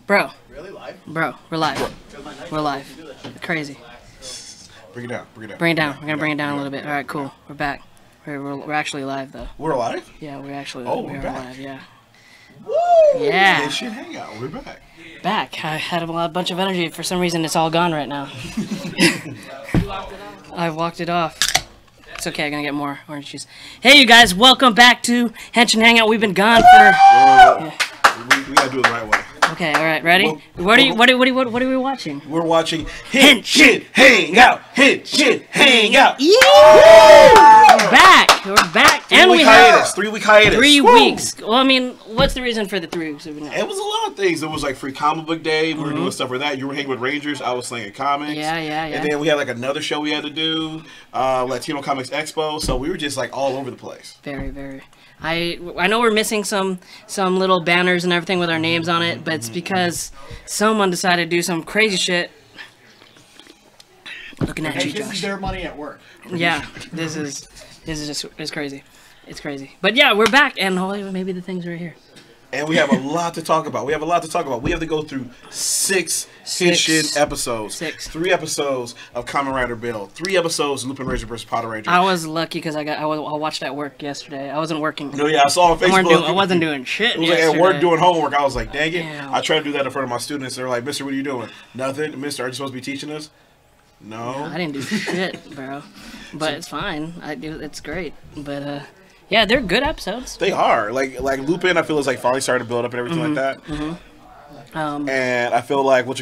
Bro. Really live? Bro, we're live. We're live. Crazy. Bring it down. Bring it down. Bring it down. We're gonna bring it down a little bit. All right, cool. We're back. We're actually live though. We're live? Yeah, we're actually. Oh, we're back. live. Yeah. Woo! Yeah. Henshin hangout. We're back. Back. I had a bunch of energy. For some reason, it's all gone right now. I walked it off. It's okay. I'm gonna get more orange juice. Hey, you guys. Welcome back to Henshin Hangout. We've been gone for. Yeah. We gotta do it the right way. Okay. All right. Ready? What are we watching? We're watching Henshin Hangout. Henshin Hangout. Yeah. We're back. We're back. And we have 3 week hiatus. 3 Woo! weeks. Well, I mean, what's the reason for the 3 weeks? It was a lot of things. It was like free comic book day. We were doing stuff for that. You were hanging with Rangers. I was slinging comics. Yeah. And then we had like another show we had to do, Latino Comics Expo. So we were just like all over the place. Very. I know we're missing some little banners and everything with our names on it, but it's because someone decided to do some crazy shit. Looking at you, This is Josh. their money at work. Yeah, this is just it's crazy. It's crazy. But yeah, we're back, and hopefully maybe the things are here. And we have a lot to talk about. We have to go through 6 Henshin episodes. 6. 3 episodes of Kamen Rider Build. 3 episodes of Lupinranger vs. Patranger. I was lucky because I watched at work yesterday. I wasn't working. No, yeah, I saw on Facebook. I wasn't doing shit. It was like at work yesterday. doing homework. I was like, dang it. Damn. I tried to do that in front of my students. They're like, Mister, what are you doing? Nothing. Mister, are you supposed to be teaching us? No. I didn't do shit, bro. But it's fine. It's great. But yeah, they're good episodes. They are. Like Lupin, I feel is like finally starting to build up and everything like that. And I feel like build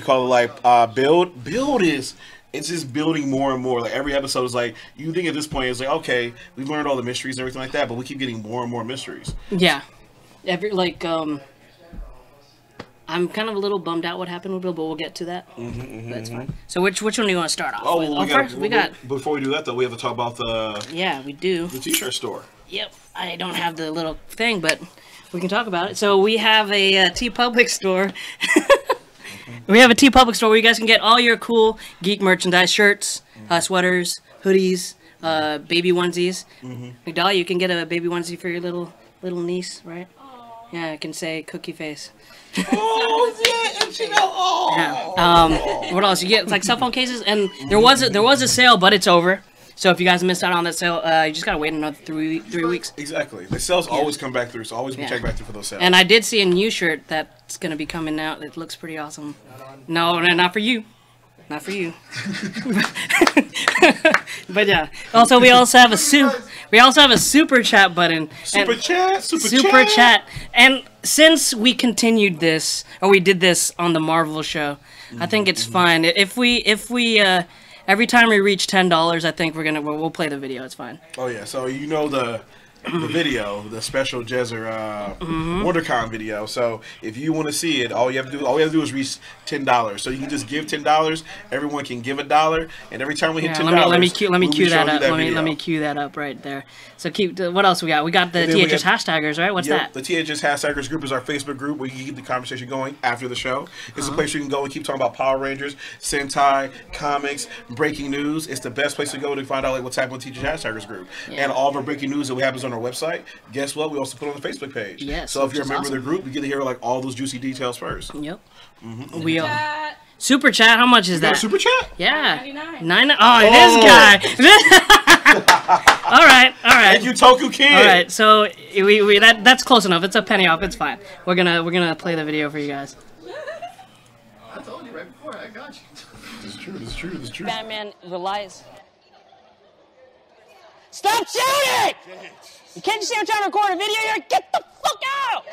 is it's just building more and more. Like every episode is like you think at this point it's like okay, we've learned all the mysteries and everything like that, but we keep getting more and more mysteries. Yeah. I'm kind of a little bummed out what happened with Bill, but we'll get to that. That's fine. So which one do you want to start off with? We got. Before we do that though, we have to talk about the We do. the t-shirt store. Yep. I don't have the little thing, but we can talk about it. So we have a TeePublic store. We have a TeePublic store where you guys can get all your cool geek merchandise, shirts, sweaters, hoodies, baby onesies. McDowell, you can get a baby onesie for your little niece, right? Yeah, I can say cookie face. Oh yeah, and she know. Oh. Yeah. What else? You get like cell phone cases, and there was a sale, but it's over. So if you guys missed out on that sale, you just gotta wait another three weeks. Exactly. The sales always come back through, so always check back through for those sales. And I did see a new shirt that's gonna be coming out. It looks pretty awesome. No, not for you. Not for you. But yeah. Also, we also have a super chat button. Super chat. And since we continued this, or we did this on the Marvel show, I think it's fine. If we every time we reach $10, I think we'll play the video. It's fine. Oh yeah. So you know the video, the special Jezzer WonderCon video. So if you want to see it, all you have to do is reach $10. So you can just give $10. Everyone can give $1, and every time we hit $10, let me cue that up. Let me cue that up right there. So what else we got? We got the THS hashtaggers, right? What's that? The THS hashtaggers group is our Facebook group where you can keep the conversation going after the show. It's a place where you can go and keep talking about Power Rangers, Sentai, comics, breaking news. It's the best place to go to find out like what's happening with THS hashtaggers group. And all of our breaking news that we happens on our website. Guess what? We also put it on the Facebook page. Yes. So if you're a member of the group, you get to hear like all those juicy details first. Yep. We super chat. How much is that? Super chat? Yeah. $9.99. Oh, this guy. All right. Thank you, Toku Kid. All right. So that's close enough. It's a penny off. It's fine. We're gonna play the video for you guys. I told you right before. I got you. This is true. Batman relies. Stop shooting! You can't just say I'm trying to record a video here. Get the fuck out!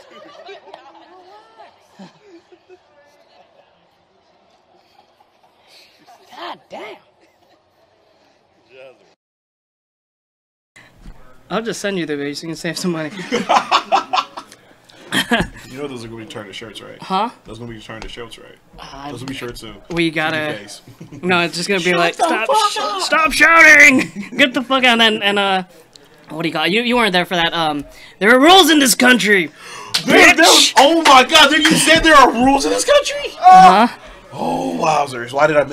God damn. I'll just send you the video so you can save some money. You know those are going to be turned to shirts, right? Huh? Those are going to be turned to shirts, right? Those will be shirts soon. We gotta... No, it's just going to be like, stop shouting! Get the fuck out. And what do you call it? You weren't there for that. There are rules in this country! Oh my god, you said there are rules in this country? Oh, wowzers. Why did I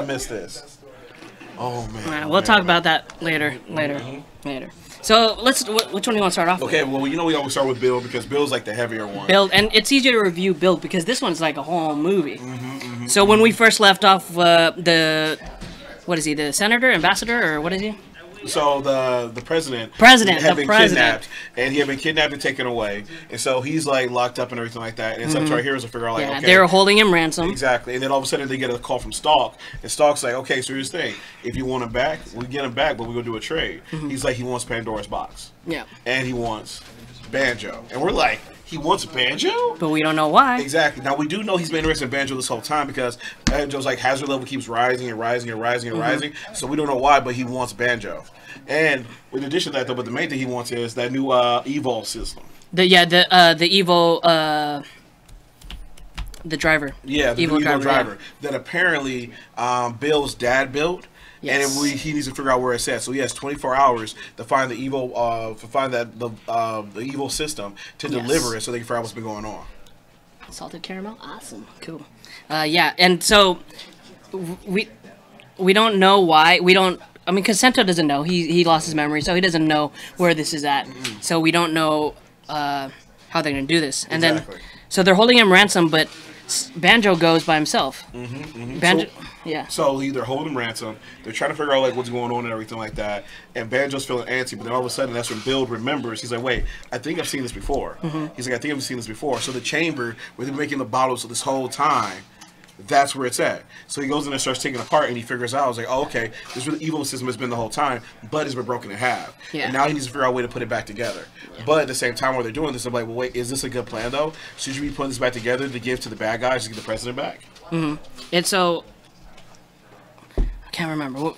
miss this? Oh, man. We'll talk about that later. So which one do you want to start off with? Okay, well, we always start with Build because Build's like the heavier one. Build, and it's easier to review Build because this one's like a whole movie. So when we first left off, what is he, the senator, ambassador, or what is he? So the president had been kidnapped, and he had been kidnapped and taken away, and so he's like locked up and everything like that. And it's up to our heroes to figure out like, okay, they were holding him ransom. Exactly, and then all of a sudden they get a call from Stalk, and Stalk's like, okay, so here's the thing: if you want him back, we get him back, but we're gonna do a trade. He's like, he wants Pandora's box, and he wants Banjo, and we're like, he wants Banjo? But we don't know why. Exactly. Now, we do know he's been interested in Banjo this whole time because Banjo's like hazard level keeps rising and rising and rising and rising. So we don't know why, but he wants Banjo. And in addition to that, though, but the main thing he wants is that new Evolve system. The Evo, the driver. Yeah, the Evo driver. That apparently Bill's dad built. Yes. And he needs to figure out where it's at. So he has 24 hours to find the evil, the evil system to deliver it, so they can figure out what's been going on. Salted caramel, awesome, cool. Yeah, and so we don't know why. We don't. I mean, because Sento doesn't know. He lost his memory, so he doesn't know where this is at. So we don't know how they're gonna do this. And then, so they're holding him ransom, but Banjo goes by himself. Banjo. So they're holding him ransom. They're trying to figure out like what's going on and everything like that. And Banjo's feeling antsy, but then all of a sudden that's when Build remembers. He's like, "Wait, I think I've seen this before." He's like, "I think I've seen this before." So the chamber where they're making the bottles this whole time, that's where it's at. So he goes in and starts taking it apart, and he figures out, I was like, "Oh, okay, this really evil system has been the whole time, but it's been broken in half. And now he needs to figure out a way to put it back together." But at the same time, while they're doing this, I'm like, "Well, wait, is this a good plan though? Should you be putting this back together to give to the bad guys to get the president back?" And so I can't remember what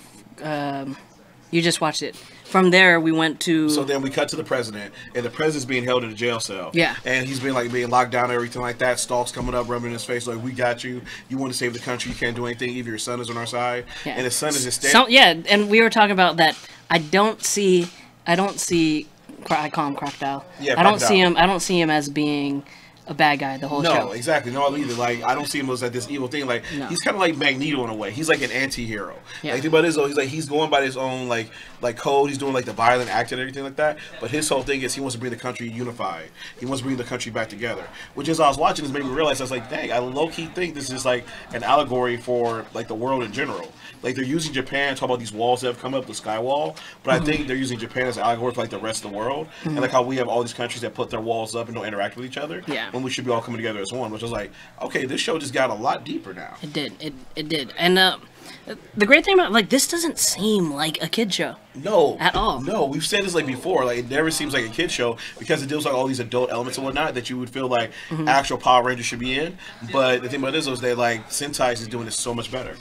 you just watched it. From there, we went to. So then we cut to the president, and the president's being held in a jail cell. Yeah. And he's being locked down and everything like that. Stalk's coming up, rubbing his face like, "We got you. You want to save the country. You can't do anything. Even your son is on our side." Yeah. And his son is just standing. So, yeah, and we were talking about that. I don't see. I call him Crocodile. Yeah, Crocodile. I don't see him as being a bad guy the whole show. No, exactly. No, either. Like, I don't see him as like this evil thing. Like, he's kind of like Magneto in a way. He's like an anti-hero. Yeah. Like, think about this though. He's going by his own like code. He's doing like the violent act and everything like that. But his whole thing is he wants to bring the country unified. He wants to bring the country back together. Which, as I was watching this, made me realize I was like, dang, I low key think this is like an allegory for like the world in general. Like, they're using Japan to talk about these walls that have come up, the sky wall. But I think they're using Japan as an allegory for like the rest of the world. And like how we have all these countries that put their walls up and don't interact with each other. Yeah. When we should be all coming together as one. Which was like, okay, this show just got a lot deeper now. It did. It did. And the great thing about like this doesn't seem like a kid show. No. At all. No, we've said this like before. Like, it never seems like a kid show because it deals with like all these adult elements and whatnot that you would feel like actual Power Rangers should be in. But the thing about this is that like Sentai is doing this so much better.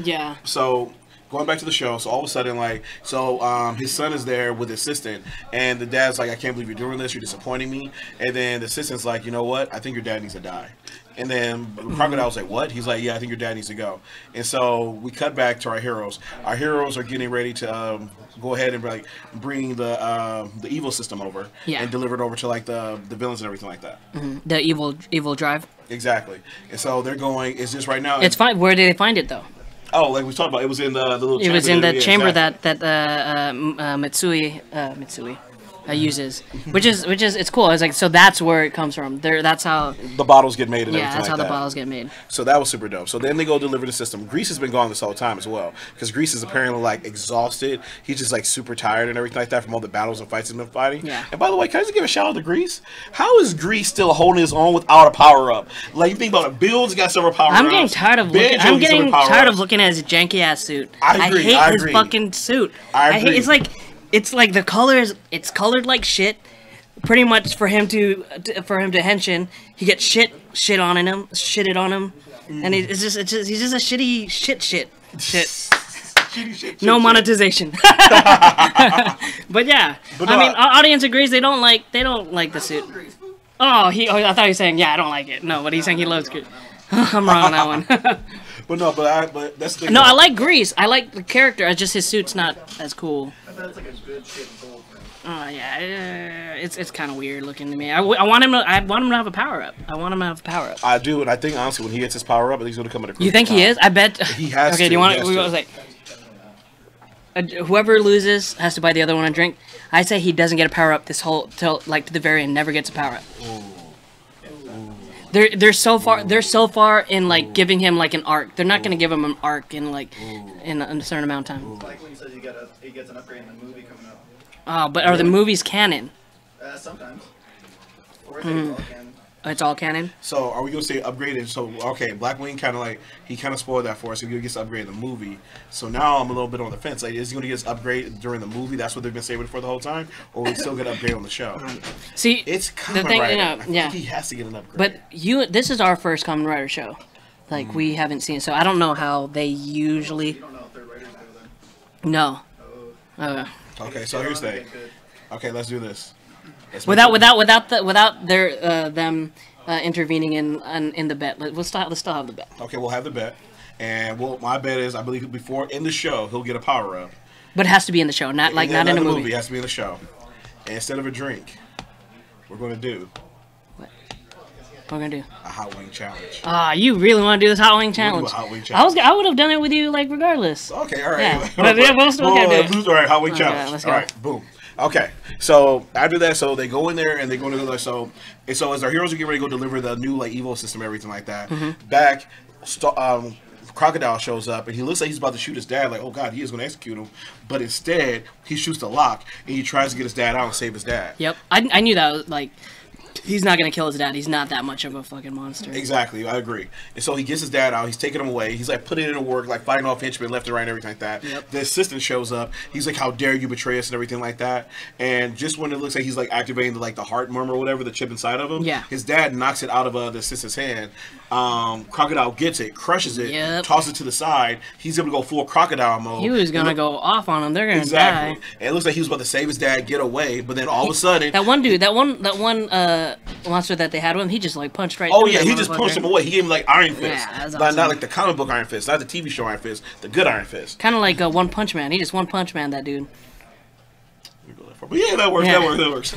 Yeah. So going back to the show, so all of a sudden, like, his son is there with the assistant, and the dad's like, "I can't believe you're doing this. You're disappointing me." And then the assistant's like, "You know what? I think your dad needs to die." And then Crocodile's like, "What?" He's like, "Yeah, I think your dad needs to go." And so we cut back to our heroes. Our heroes are getting ready to go ahead and like bring the evil system over and deliver it over to like the villains and everything like that. The evil drive. Exactly. And so they're going. It's just right now. It's fine. Where did they find it though? Oh, like we talked about, it was in the little chamber. It was in the chamber that Mitsui uses, which is it's cool. It's like, so that's where it comes from. That's how the bottles get made. And everything that's how like the bottles get made. So that was super dope. So then they go deliver the system. Grease has been gone this whole time as well, because Grease is apparently like exhausted. He's just like super tired and everything like that from all the battles and fights he's been fighting. Yeah. And by the way, can I just give a shout out to Grease? How is Grease still holding his own without a power up? Like, you think about it, Bill's got several power ups. I'm getting tired of looking. I'm getting tired of looking at his janky ass suit. I agree. I hate his fucking suit. I agree. It's like the colors. It's colored like shit. Pretty much for him to Henshin, he gets shitted on him, and he's just a shitty shit. No monetization. But yeah, I mean, audience agrees. They don't like the suit. Oh, I thought he was saying, yeah, I don't like it. No, but he's saying he loves Grease. I'm wrong on that one. But that's the thing. No, I like Grease. I like the character. It's just his suit's not as cool. That's like a good shit gold. Oh yeah, it's kind of weird looking to me. I want him to have a power up. I do, and I think honestly, when he gets his power up, I think he's gonna come at a. You think he is? I bet he has. Okay, to. Do you want? We was like. whoever loses has to buy the other one a drink. I say he doesn't get a power up this whole till like to the very end. Never gets a power up. They're so far in like giving him like an arc. They're not gonna give him an arc in like in a certain amount of time. Like when he says he gets an upgrade in the movie coming up. But are the movies canon? Sometimes. Or it's all canon. It's all canon. So are we gonna say upgraded? So okay, Blackwing kind of like he kind of spoiled that for us. He gets upgraded in the movie. So now I'm a little bit on the fence. Like, is he gonna get upgraded during the movie? That's what they've been saving for the whole time, or we still get upgrade on the show? See, it's Kamen the thing, Rider. I think he has to get an upgrade. But this is our first Kamen Rider show. Like we haven't seen it, so I don't know how they usually. You don't know if they're writers go then. No. Okay, so here's the thing. Okay, let's do this. Without their them intervening in the bet. Let's still have the bet. Okay, we'll have the bet, and my bet is I believe before in the show he'll get a power up. But it has to be in the show, not in a movie. It has to be in the show. And instead of a drink, we're going to do. What? What are we gonna do? A hot wing challenge. You really want to do this hot wing challenge? We'll do a hot wing challenge. I would have done it with you like regardless. Okay, all right. Yeah. But we'll still do it. All right, hot wing challenge. Yeah, let's go. All right, boom. Okay, so after that, so they go in there and they go into the so as our heroes are getting ready to go deliver the new like Evo system, everything like that. Back, Crocodile shows up and he looks like he's about to shoot his dad. Like, oh god, he is going to execute him. But instead, he shoots the lock and he tries to get his dad out and save his dad. Yep, I knew that was like. He's not gonna kill his dad. He's not that much of a fucking monster. Exactly, I agree. And so he gets his dad out. He's taking him away. He's like putting it in work, like fighting off henchmen left and right and everything like that. Yep. The assistant shows up. He's like, "How dare you betray us?" and everything like that. And just when it looks like he's like activating the heart murmur or whatever, the chip inside of him. Yeah. His dad knocks it out of the assistant's hand. Crocodile gets it, crushes it, tosses it to the side. He's able to go full crocodile mode. He was gonna go off on him. They're gonna die. die. And it looks like he was about to save his dad, get away, but then all of a sudden, that one monster that they had with him, he just like punched right. Oh yeah, he just punched him away. He gave him like Iron Fist, awesome. Not like the comic book Iron Fist, not the TV show Iron Fist, the good Iron Fist. Kind of like a One Punch Man. He just One Punch Man that dude. But yeah, that works. Yeah. That works.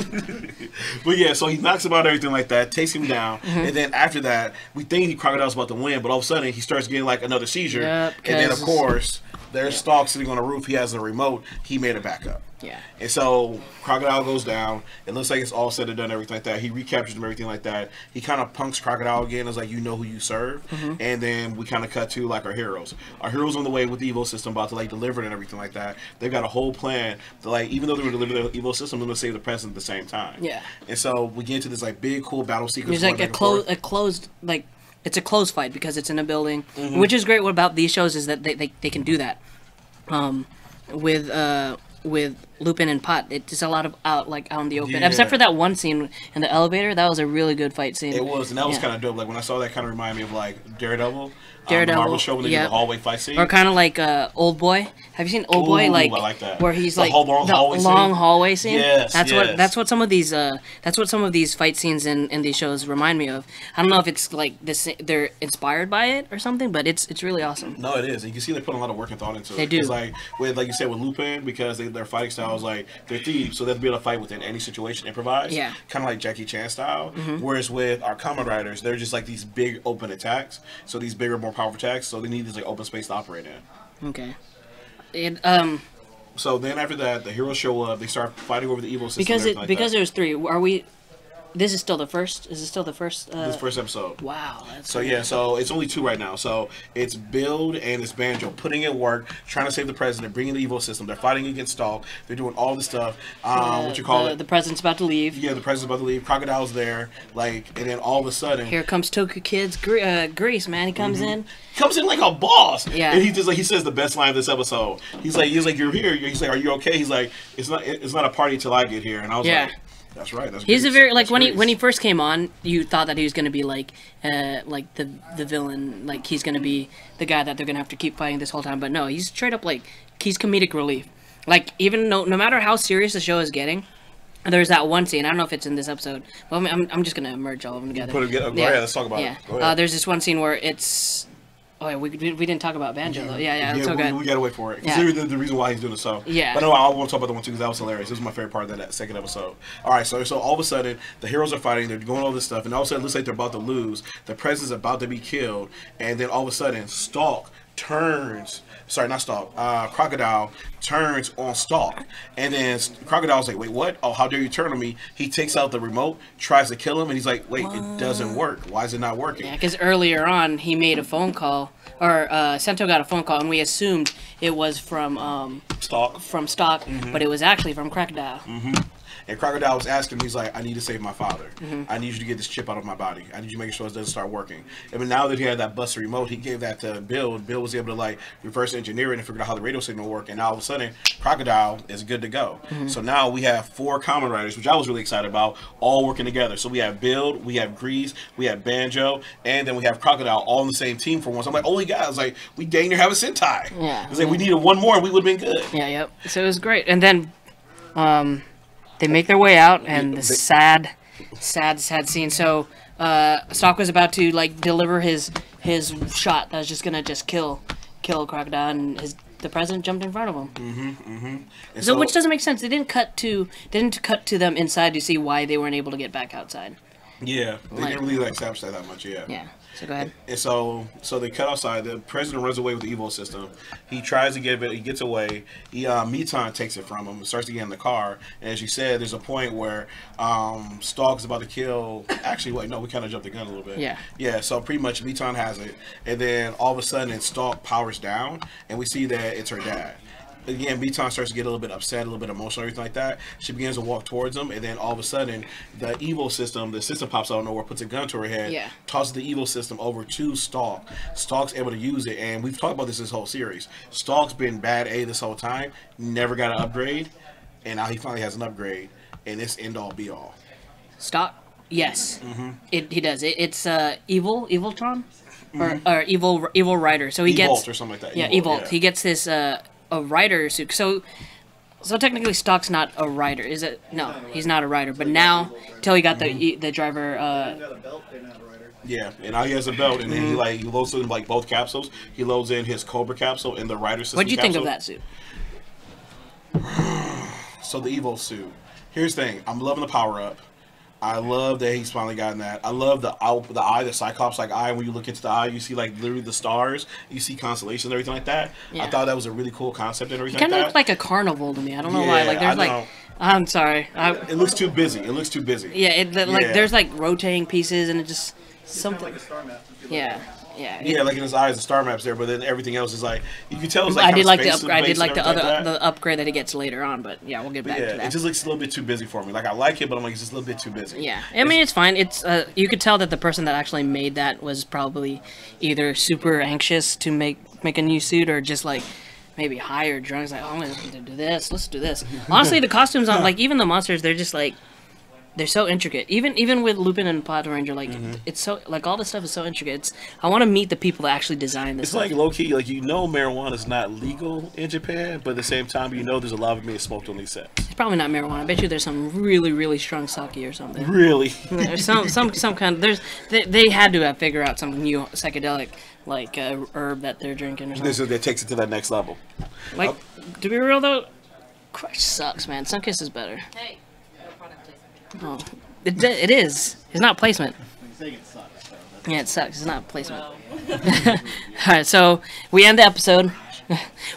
But yeah, so he knocks him out, everything like that, takes him down, and then after that, we think Crocodile's about to win, but all of a sudden he starts getting like another seizure, and then of course there's Stalk sitting on the roof. He has the remote. He made it back up. Yeah. And so Crocodile goes down. It looks like it's all said and done, everything like that. He recaptures him, everything like that. He kind of punks Crocodile again. It's like, you know who you serve. And then we kind of cut to like our heroes. Our heroes on the way with the Evo system, about to like deliver it and everything like that. They've got a whole plan to like, even though they were delivering the Evo system, they're going to save the president at the same time. Yeah. And so we get into this like big cool battle sequence. There's like a closed like. It's a closed fight because it's in a building, which is great. What about these shows is that they can do that. With Lupin and Pot, it's a lot of out in the open. Except for that one scene in the elevator, that was a really good fight scene. It was, and that was kind of dope. Like when I saw that, kind of reminded me of like Daredevil. The Marvel show when they do the hallway fight scene. Or kind of like Old Boy. Have you seen Old Boy? I like that. Where he's the like long hallway scene. Yes, that's what some of these fight scenes in these shows remind me of. I don't know if it's like this they're inspired by it or something, but it's really awesome. No, it is. You can see they put a lot of work and thought into it. They do. It's like you said with Lupin, because their fighting style is like they're thieves, so they'll be able to fight within any situation, improvise. Yeah. Kind of like Jackie Chan style. Whereas with our Kamen Riders, they're just like these big open attacks. So these bigger, more powerful attacks. So they need this like open space to operate in. Okay. So then after that, the heroes show up. They start fighting over the evil system. Because there's 3. Are we? This is still the first. Is it still the first? This first episode. Wow. So yeah, so it's only 2 right now. So it's Build and it's Banjo putting in work, trying to save the president, bringing the evil system. They're fighting against Stalk. They're doing all this stuff. The president's about to leave. Yeah, the president's about to leave. Crocodile's there. And then all of a sudden, here comes Toku Kid's Grease, man. He comes in. Comes in like a boss. Yeah. And he says the best line of this episode. He's like, you're here. He's like, are you okay? He's like, it's not a party till I get here. And I was like, that's right. He's a very when he first came on, you thought that he was gonna be like the villain, like he's gonna be the guy that they're gonna have to keep fighting this whole time. But no, he's straight up like he's comedic relief. Like even no matter how serious the show is getting, there's that one scene. I don't know if it's in this episode. Well, I'm just gonna merge all of them together. Let's talk about it. Go ahead. There's this one scene where it's. Oh, we didn't talk about Banjo though. Yeah, that's so good. We gotta wait for it. Consider the reason why he's doing it. So but no, I want to talk about the one too because that was hilarious. This was my favorite part of that second episode. All right, so all of a sudden the heroes are fighting. They're doing all this stuff, and all of a sudden it looks like they're about to lose. The president's about to be killed, and then all of a sudden Stalk turns. Sorry, not Stalk. Crocodile turns on Stalk, and then Crocodile's like, "Wait, what? Oh, how dare you turn on me?" He takes out the remote, tries to kill him, and he's like, "Wait, it doesn't work. Why is it not working?" Yeah, because earlier on he made a phone call, or Sento got a phone call, and we assumed it was from Stalk. But it was actually from Crocodile. And Crocodile was asking him, he's like, I need to save my father. I need you to get this chip out of my body. I need you to make sure it doesn't start working. And now that he had that busted remote, he gave that to Bill. Bill was able to like reverse engineer it and figure out how the radio signal worked. And now all of a sudden, Crocodile is good to go. So now we have 4 Kamen Riders, which I was really excited about, all working together. So we have Bill, we have Grease, we have Banjo, and then we have Crocodile all on the same team for once. I'm like, holy God, I was like, we dang near have a Sentai. Yeah. It's like we needed one more and we would have been good. Yeah, yep. So it was great. And then they make their way out, and the sad scene. So Stalk was about to like deliver his shot that was just gonna kill Crocodile, and the president jumped in front of him. So which doesn't make sense. They didn't cut to them inside to see why they weren't able to get back outside. Yeah, they didn't really like establish that much. Yeah. Yeah. So go ahead. And so they cut outside. The president runs away with the Evo system. He tries to get it. He gets away. Mitan takes it from him and starts to get in the car. And as you said, there's a point where Stalk is about to kill. Actually, wait, no, we kind of jumped the gun a little bit. Yeah. Yeah. So pretty much Mitan has it, and then all of a sudden, Stalk powers down, and we see that it's her dad. Again, Beaton starts to get a little bit upset, a little bit emotional, everything like that. She begins to walk towards him, and then all of a sudden, the evil system pops out of nowhere, puts a gun to her head, tosses the evil system over to Stalk. Stalk's able to use it, and we've talked about this whole series. Stalk's been bad A this whole time, never got an upgrade, and now he finally has an upgrade, and it's end all be all. Stalk, yes, he does. It's Eviltron, or Evil Rider. So he gets Evolt or something like that. Yeah, Evolt. Yeah. He gets this. A rider suit. So technically Stalk's not a rider, is it? No, he's not a rider. But now, till he got the driver. Yeah, and now he has a belt, and then he loads in like both capsules. He loads in his Cobra capsule and the rider system. What do you think of that suit? So the Evo suit. Here's the thing. I'm loving the power up. I love that he's finally gotten that. I love the eye, the Cyclops like eye. When you look into the eye, you see like literally the stars. You see constellations and everything like that. Yeah. I thought that was a really cool concept and everything like that. It kind of looked like a carnival to me. I don't know why. Like there's like, I'm sorry. It looks too busy. It looks too busy. Yeah, there's like rotating pieces and it just something. Like a star map. Yeah. Yeah, like in his eyes, the star map's there, but then everything else is like you can tell. It's like I did like the upgrade that he gets later on, but yeah, we'll get back to that. It just looks a little bit too busy for me. Like I like it, but I'm like it's just a little bit too busy. Yeah, I mean it's fine. It's you could tell that the person that actually made that was probably either super anxious to make a new suit or just like maybe high or drunk. It's like, oh, I'm gonna do this. Let's do this. Honestly, the costumes on like even the monsters, they're just like. They're so intricate. Even with Lupin and Patranger, like it's so like all this stuff is so intricate. I want to meet the people that actually design this. It's like low key, like marijuana is not legal in Japan, but at the same time, there's a lot of it being smoked on these sets. It's probably not marijuana. I bet you there's some really really strong sake or something. Really? There's some kind of they had to have figured out some new psychedelic like herb that they're drinking or something. That takes it to that next level. Like to be real though, Crush sucks, man. Sunkiss is better. Hey. Oh, it is. It's not placement. Yeah, it sucks. It's not placement. All right, so we end the episode.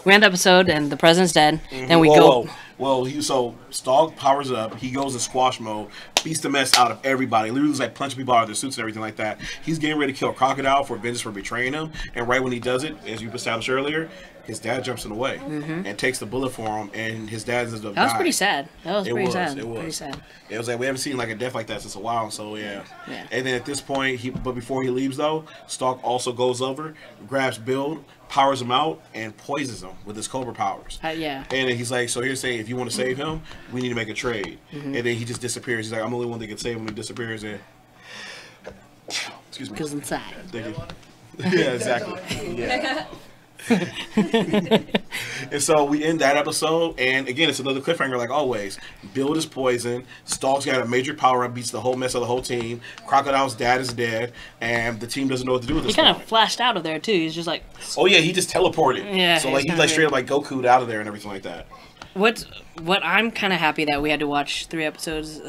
And the president's dead. Then we go. Well, so Stalk powers up. He goes in squash mode, beats the mess out of everybody. Literally, like punching people out of their suits and everything like that. He's getting ready to kill Crocodile for vengeance for betraying him. And right when he does it, as you established earlier, his dad jumps in the way and takes the bullet for him, and his dad ends up dying. That was pretty sad. That was pretty sad. It was pretty sad. It was like we haven't seen like a death like that since a while. So yeah. And then at this point, but before he leaves though, Stalk also goes over, grabs Bill, powers him out, and poisons him with his Cobra powers. Yeah. And then he's like, so here's saying, if you want to save him, we need to make a trade. And then he just disappears. He's like, I'm the only one that can save him. He disappears. And excuse me. Goes inside. Thank you. Yeah, exactly. Yeah. And so we end that episode, and again, it's another cliffhanger like always. Build is poisoned. Stalk's got a major power up, beats the whole mess of the whole team. Crocodile's dad is dead, and the team doesn't know what to do with this. He kind of flashed out of there too. He's just like, oh yeah, he just teleported. Yeah. So like he's like straight up like Goku'd out of there and everything like that. What I'm kind of happy that we had to watch 3 episodes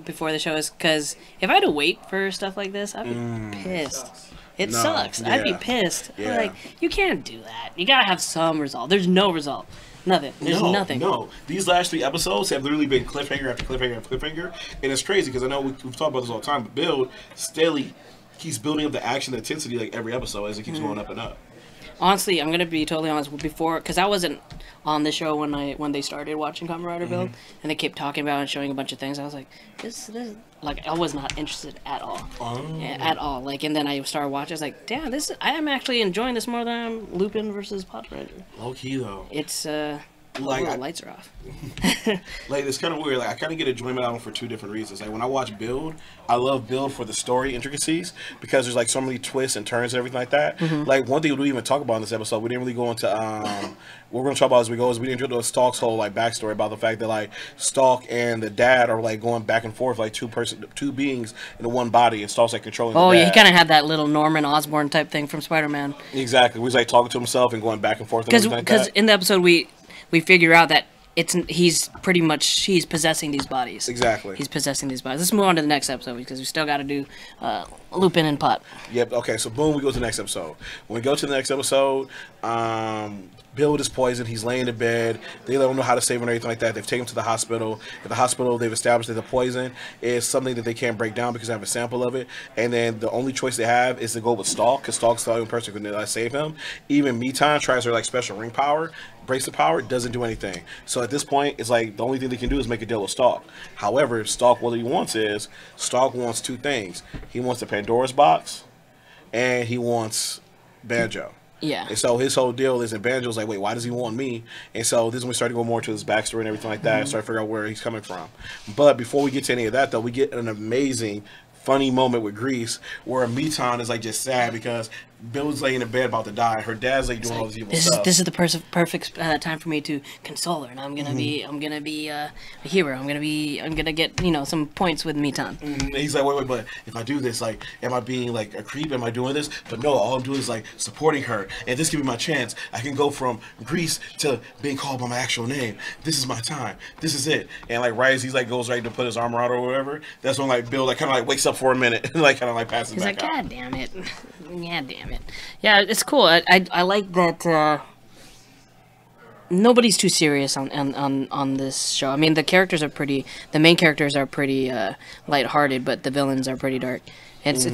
before the show is because if I had to wait for stuff like this, I'd be pissed. It sucks. I'd be pissed. Like, you can't do that. You gotta have some result. There's no result. Nothing. There's nothing. No. These last 3 episodes have literally been cliffhanger after cliffhanger after cliffhanger. And it's crazy because I know we've talked about this all the time, but Build steadily keeps building up the action and intensity like every episode as it keeps going up and up. Honestly, I'm gonna be totally honest. Before, because I wasn't on the show when they started watching Kamen Rider Build, and they kept talking about and showing a bunch of things. I was like, this like I was not interested at all, at all. Like, and then I started watching. I was like, damn, I am actually enjoying this more than I'm Lupin versus Patranger. Low key though. It's like the lights are off. Like, it's kind of weird. Like, I kind of get enjoyment out of it for 2 different reasons. Like, when I watch Build, I love Build for the story intricacies because there's like so many twists and turns and everything like that. Like, one thing we didn't even talk about in this episode, we didn't really go into what we're gonna talk about as we go is we didn't go into Stalk's whole like backstory about the fact that like Stalk and the dad are like going back and forth like two beings in one body, and Stalk's like controlling. Oh the yeah, dad. he kind of had that little Norman Osborn type thing from Spider-Man. Exactly, he was like talking to himself and going back and forth. Because in the episode we figure out that he's possessing these bodies. Exactly. He's possessing these bodies. Let's move on to the next episode because we still got to do Lupin and Pot. Yep. Okay. So boom, we go to the next episode. When we go to the next episode, Build is poisoned. He's laying in bed. They let him know how to save him and everything like that. They've taken him to the hospital. At the hospital, they've established that the poison is something that they can't break down because they have a sample of it. And then the only choice they have is to go with Stalk because Stalk's the only person who can save him. Even Meton tries her like special ring power. Bracelet power doesn't do anything. So at this point, it's like the only thing they can do is make a deal with Stalk. However, Stalk, what he wants is Stalk wants 2 things. He wants the Pandora's box, and he wants Banjo. Yeah. And so his whole deal is, and Banjo's like, wait, why does he want me? And so this is when we start to go more to his backstory and everything like that, and start to figure out where he's coming from. But before we get to any of that, though, we get an amazing funny moment with Grease where Meton is like just sad because Bill's laying in bed about to die. Her dad's like doing all this evil stuff. This is the perfect time for me to console her, and I'm gonna be a hero. I'm gonna get some points with Meton. And he's like, wait, but if I do this, like, am I being like a creep? Am I doing this? But no, all I'm doing is like supporting her, and this can be my chance. I can go from Grease to being called by my actual name. This is my time. This is it. And like right as he's like goes right to put his armor on or whatever, that's when like Bill like kind of like wakes up for a minute and like kind of like passes he's back like, out. God damn it. God damn it. Yeah, it's cool. I like that nobody's too serious on this show. I mean, the main characters are pretty lighthearted, but the villains are pretty dark. It's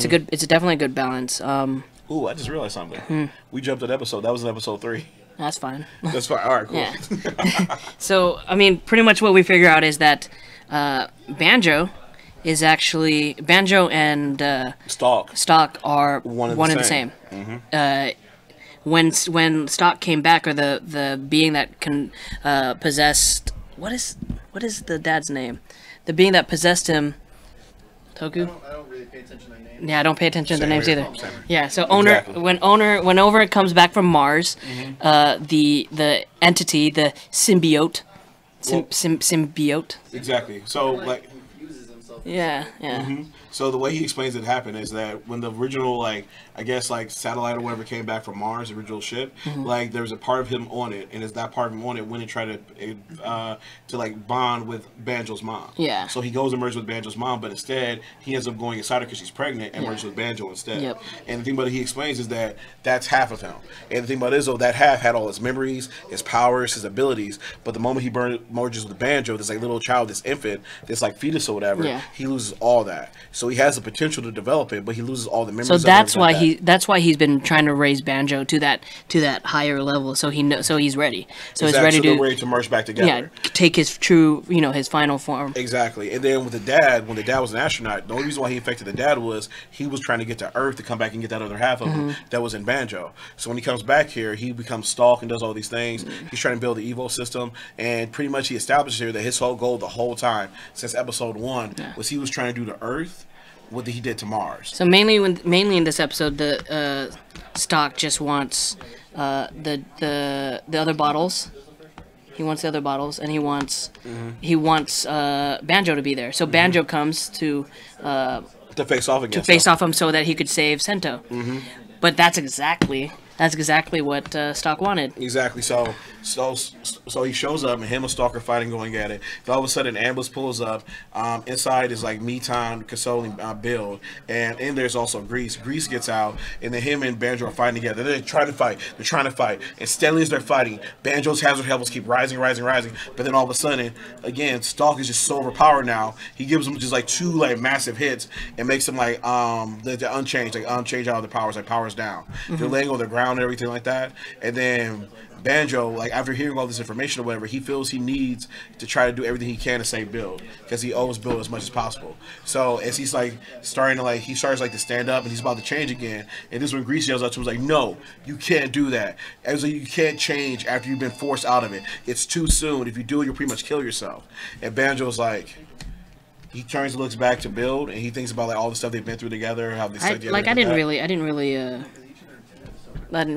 definitely a good balance. Ooh, I just realized something. We jumped an episode. That was in episode 3. That's fine. That's fine. All right, cool. Yeah. So, I mean, pretty much what we figure out is that Banjo and Stalk are one and the same. When Stalk came back, or the being that possessed, what is the dad's name? The being that possessed him, Toku. I don't really pay attention to names. Yeah, I don't pay attention to the names either. Same. Yeah, so Exactly. when Owner comes back from Mars, the entity, the symbiote, symbiote. Exactly. So like. Uses himself. Yeah. So the way he explains it happened is that when the original, like, I guess, like, satellite or whatever came back from Mars, the original ship, like, there was a part of him on it, and as that part of him on it went and tried to like, bond with Banjo's mom. Yeah. So he goes and merges with Banjo's mom, but instead, he ends up going inside her because she's pregnant and merges with Banjo instead. Yep. And the thing about it he explains is that that's half of him. And the thing about it is, though, that half had all his memories, his powers, his abilities, but the moment he merges with Banjo, this, like, little child, this infant, this, like, fetus or whatever, he loses all that. So he has the potential to develop it, but he loses all the memories. So that's why that's why he's been trying to raise Banjo to that higher level. So he's ready. So he's ready they're ready to merge back together. Yeah, take his true, his final form. Exactly. And then with the dad, when the dad was an astronaut, the only reason why he affected the dad was he was trying to get to Earth to come back and get that other half of him that was in Banjo. So when he comes back here, he becomes Stalk and does all these things. He's trying to build the Evo system, and pretty much he establishes here that his whole goal the whole time since episode 1 was he was trying to do to Earth what he did to Mars. So mainly in this episode, the Stalk just wants the other bottles. He wants the other bottles, and he wants Banjo to be there. So Banjo comes to face off against him so that he could save Sento. But that's exactly That's exactly what Stock wanted. Exactly. So he shows up, and him and Stalker fighting, going at it. Then all of a sudden, Ambush pulls up. Inside is like Meton consoling Bill, and in there's also Grease. Grease gets out, and then him and Banjo are fighting together. They're trying to fight. And steadily as they're fighting, Banjo's hazard levels keep rising. But then all of a sudden, again, Stalk is just so overpowered now. He gives them just like 2 like massive hits and makes them like they're unchanged, like unchanged out of the powers, like powers down. They're laying on the ground and everything like that, and then Banjo, like after hearing all this information or whatever, he feels he needs to try to do everything he can to save Bill because he owes Bill as much as possible. So as he's like starting to he starts like to stand up and he's about to change again, and this is when Grease yells out to him, like, "No, you can't do that. As you can't change after you've been forced out of it. It's too soon. If you do it, you'll pretty much kill yourself." And Banjo's like, he turns and looks back to Bill, and he thinks about like all the stuff they've been through together, how they stuck together. Like I didn't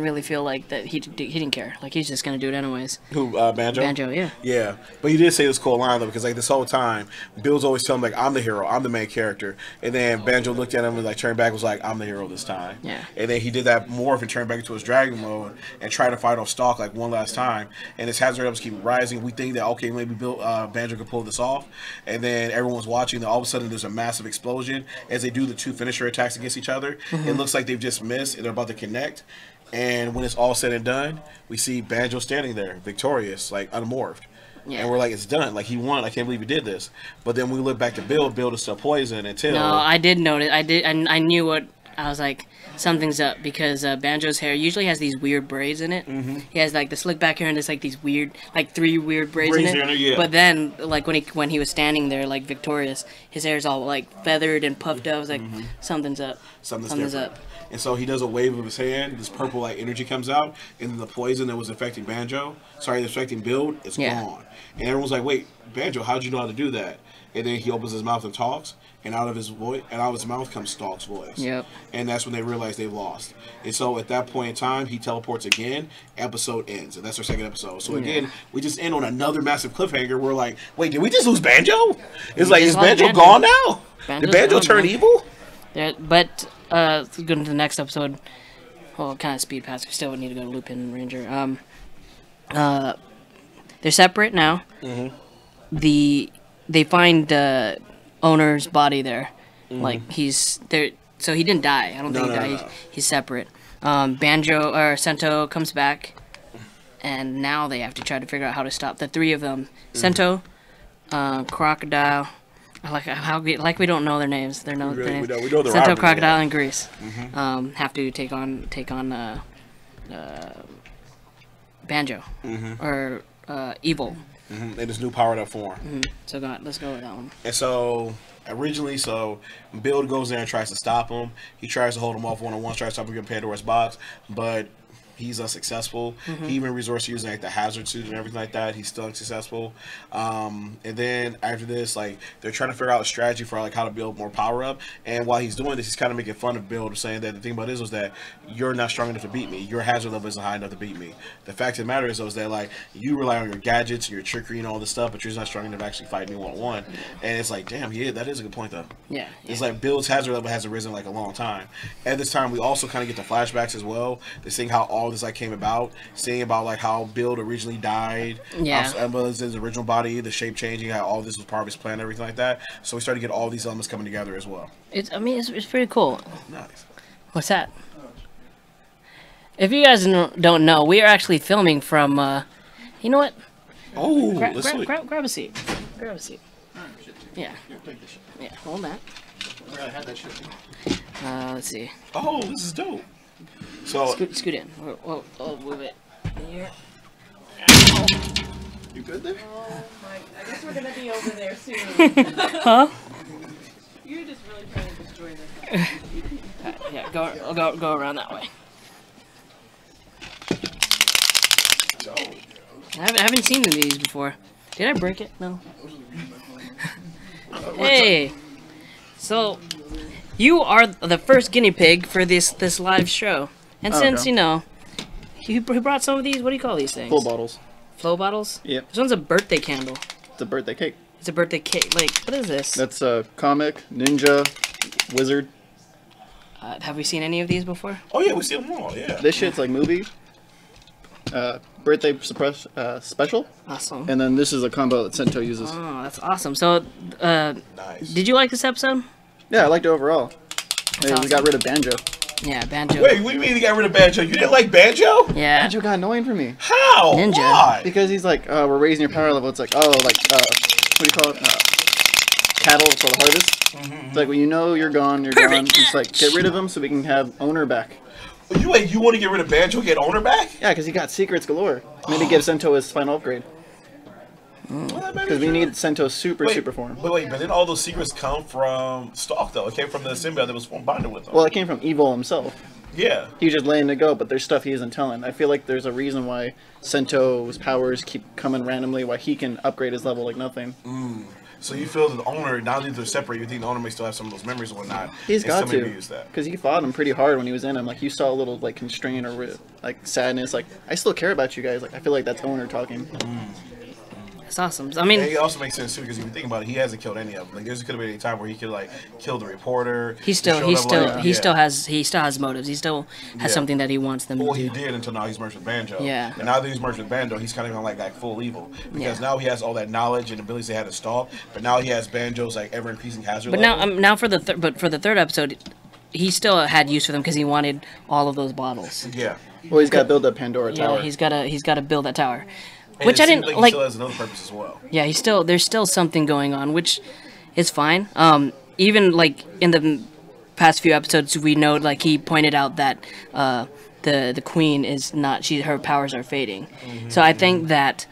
really feel like that he didn't care. Like he's just gonna do it anyways. Who, Banjo? Banjo, yeah. Yeah, but he did say this cool line though, because like this whole time, Bill's always telling him like, "I'm the hero, I'm the main character," and then Banjo looked at him and like turned back, and was like, "I'm the hero this time." Yeah. And then he did that morph and turned back into his dragon mode and tried to fight off Stalk like one last time, and his hazard levels keep rising. We think that okay, maybe Banjo could pull this off, and then everyone's watching. Then all of a sudden, there's a massive explosion as they do the 2 finisher attacks against each other. It looks like they've just missed and they're about to connect. And when it's all said and done, we see Banjo standing there, victorious, like unmorphed. Yeah. And we're like, it's done. Like, he won. I can't believe he did this. But then we look back to Bill. Bill is still poisoned until... No, I did notice. I knew what... I was like, something's up, because Banjo's hair usually has these weird braids in it. He has, like, the slick back hair, and there's, like, these weird... Like, 3 weird braids in it. Yeah. But then, like, when he was standing there, like, victorious, his hair's all, like, feathered and puffed up. I was like, something's up. Something's up. And so he does a wave of his hand. This purple like energy comes out, and then the poison that was affecting Bill, is gone. And everyone's like, "Wait, Banjo, how'd you know how to do that?" And then he opens his mouth and talks, and out of his mouth comes Stalk's voice. Yep. And that's when they realize they've lost. And so at that point in time, he teleports again. Episode ends, and that's our second episode. So again, we just end on another massive cliffhanger. We're like, "Wait, did we just lose Banjo? It's like, is Banjo gone now? Did Banjo turn evil?" Yeah, but let's go into the next episode. Well, kind of speed past. We still would need to go to Lupinranger. They're separate now. They find owner's body there. Like he's there, so he didn't die. I don't think he died. No. He's separate. Banjo or Sento comes back, and now they have to try to figure out how to stop the 3 of them. Sento, Crocodile. Like we don't know their names. We know their Sento, Crocodile, and Grease have to take on Banjo or Evil in his new powered up form. So let's go with that one. And so originally, Bill goes there and tries to stop him. He tries to hold him off one-on-one, tries to stop him from Pandora's box, but he's unsuccessful. He even resorts to using like the hazard suit and everything like that. He's still unsuccessful. And then after this, like they're trying to figure out a strategy for like how to build more power up. And while he's doing this, he's kind of making fun of Bill, saying that the thing about this was that you're not strong enough to beat me. Your hazard level isn't high enough to beat me. The fact of the matter is that like you rely on your gadgets and your trickery and all this stuff, but you're not strong enough to actually fight me one-on-one. And it's like, damn, yeah, that is a good point though. Yeah. It's like Bill's hazard level hasn't risen like a long time. At this time, we also kind of get the flashbacks as well. They're seeing how all this like came about, seeing about like how Bill originally died, his original body, the shape changing, how all this was part of his plan, and everything like that. So we started to get all these elements coming together as well. It's pretty cool. Nice. What's that? If you guys don't know, we are actually filming from. You know what? Oh, grab a seat. Grab a seat. Yeah. Yeah. Hold that. I had that shit. Let's see. Oh, this is dope. So scoot in. Whoa, move it. Here. You good there? Oh my! I guess we're gonna be over there soon. Huh? You're just really trying to destroy this. Yeah, go around that way. I haven't seen these before. Did I break it? No. Hey, so you are the first guinea pig for this live show, and since you know, he brought some of these. What do you call these things? Full bottles. Flow bottles? Yep. This one's a birthday candle. It's a birthday cake. It's a birthday cake. Like, what is this? That's a comic, ninja, wizard. Have we seen any of these before? Oh yeah, we see them all. Yeah. This shit's like movie. Birthday special. Awesome. And then this is a combo that Sento uses. Oh, that's awesome. So, Nice. did you like this episode? Yeah, I liked it overall. Hey, awesome. we got rid of Banjo. Yeah, Banjo. Wait, what do you mean you got rid of Banjo? You didn't like Banjo? Yeah. Banjo got annoying for me. How? Ninja. Why? Because he's like, we're raising your power level. It's like, what do you call it? Cattle for the harvest. It's like, when you know you're gone, you're gone. Just like, get rid of him so we can have owner back. You want to get rid of Banjo, get owner back? Yeah, because he got secrets galore. Maybe give Sento his final upgrade. Because we need Sento's super form. But then all those secrets come from Stalk, though. It came from the symbiote that was bonded with him. Well, it came from Evil himself. Yeah. He was just letting it go, but there's stuff he isn't telling. I feel like there's a reason why Sento's powers keep coming randomly, why he can upgrade his level like nothing. So you feel that the owner, now that they're separate, you think the owner may still have some of those memories and whatnot. He's and got still to. maybe use that. Because he fought him pretty hard when he was in him. Like, you saw a little, like, constraint or, like, sadness. Like, I still care about you guys. Like, I feel like that's owner talking. That's awesome. I mean, And it also makes sense too because if you think about it, he hasn't killed any of them. Like, there could have been any time where he could like kill the reporter. he still has motives. He still has something that he wants them to Well, do. he did until now he's merged with Banjo. Yeah. And now that he's merged with Banjo, he's kind of gone like full evil because now he has all that knowledge and abilities they had to stalk. But now he has Banjo's like ever increasing hazard. But level. now for the third episode, he still had use for them because he wanted all of those bottles. Yeah. Well, he's got to build up Pandora Tower. Yeah, he's got to build that tower. And Which it I seems didn't he like. still has another purpose as well. Yeah, there's still something going on, which is fine. Even like in the past few episodes, we know like he pointed out that the queen is not. Her powers are fading. So I think that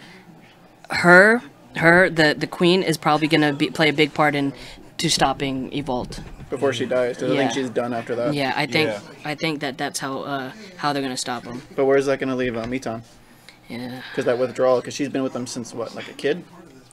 the queen is probably gonna play a big part to stopping Evolt. Before she dies, because I think she's done after that. Yeah, I think that's how they're gonna stop him. But where's that going to leave Mitan? Yeah. Because that withdrawal, because she's been with them since, what, like a kid?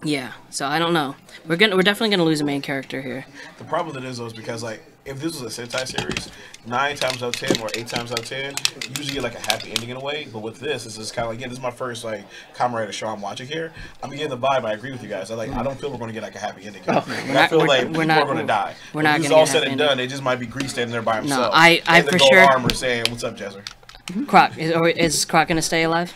Yeah. So I don't know. We're definitely gonna lose a main character here. The problem with it is though is because like if this was a Sentai series, 9 times out of 10 or 8 times out of 10, you usually get like a happy ending in a way. But with this, it's just kind of like, again, this is my first like Kamen Rider show I'm watching here. I'm getting the vibe. I agree with you guys. I don't feel we're going to get like a happy ending. I feel like people are going to die. We're not going to all said and done. It just might be Grease standing there by himself. No, I for sure. Armor saying, "What's up, Jezzer?" Croc is Croc gonna stay alive?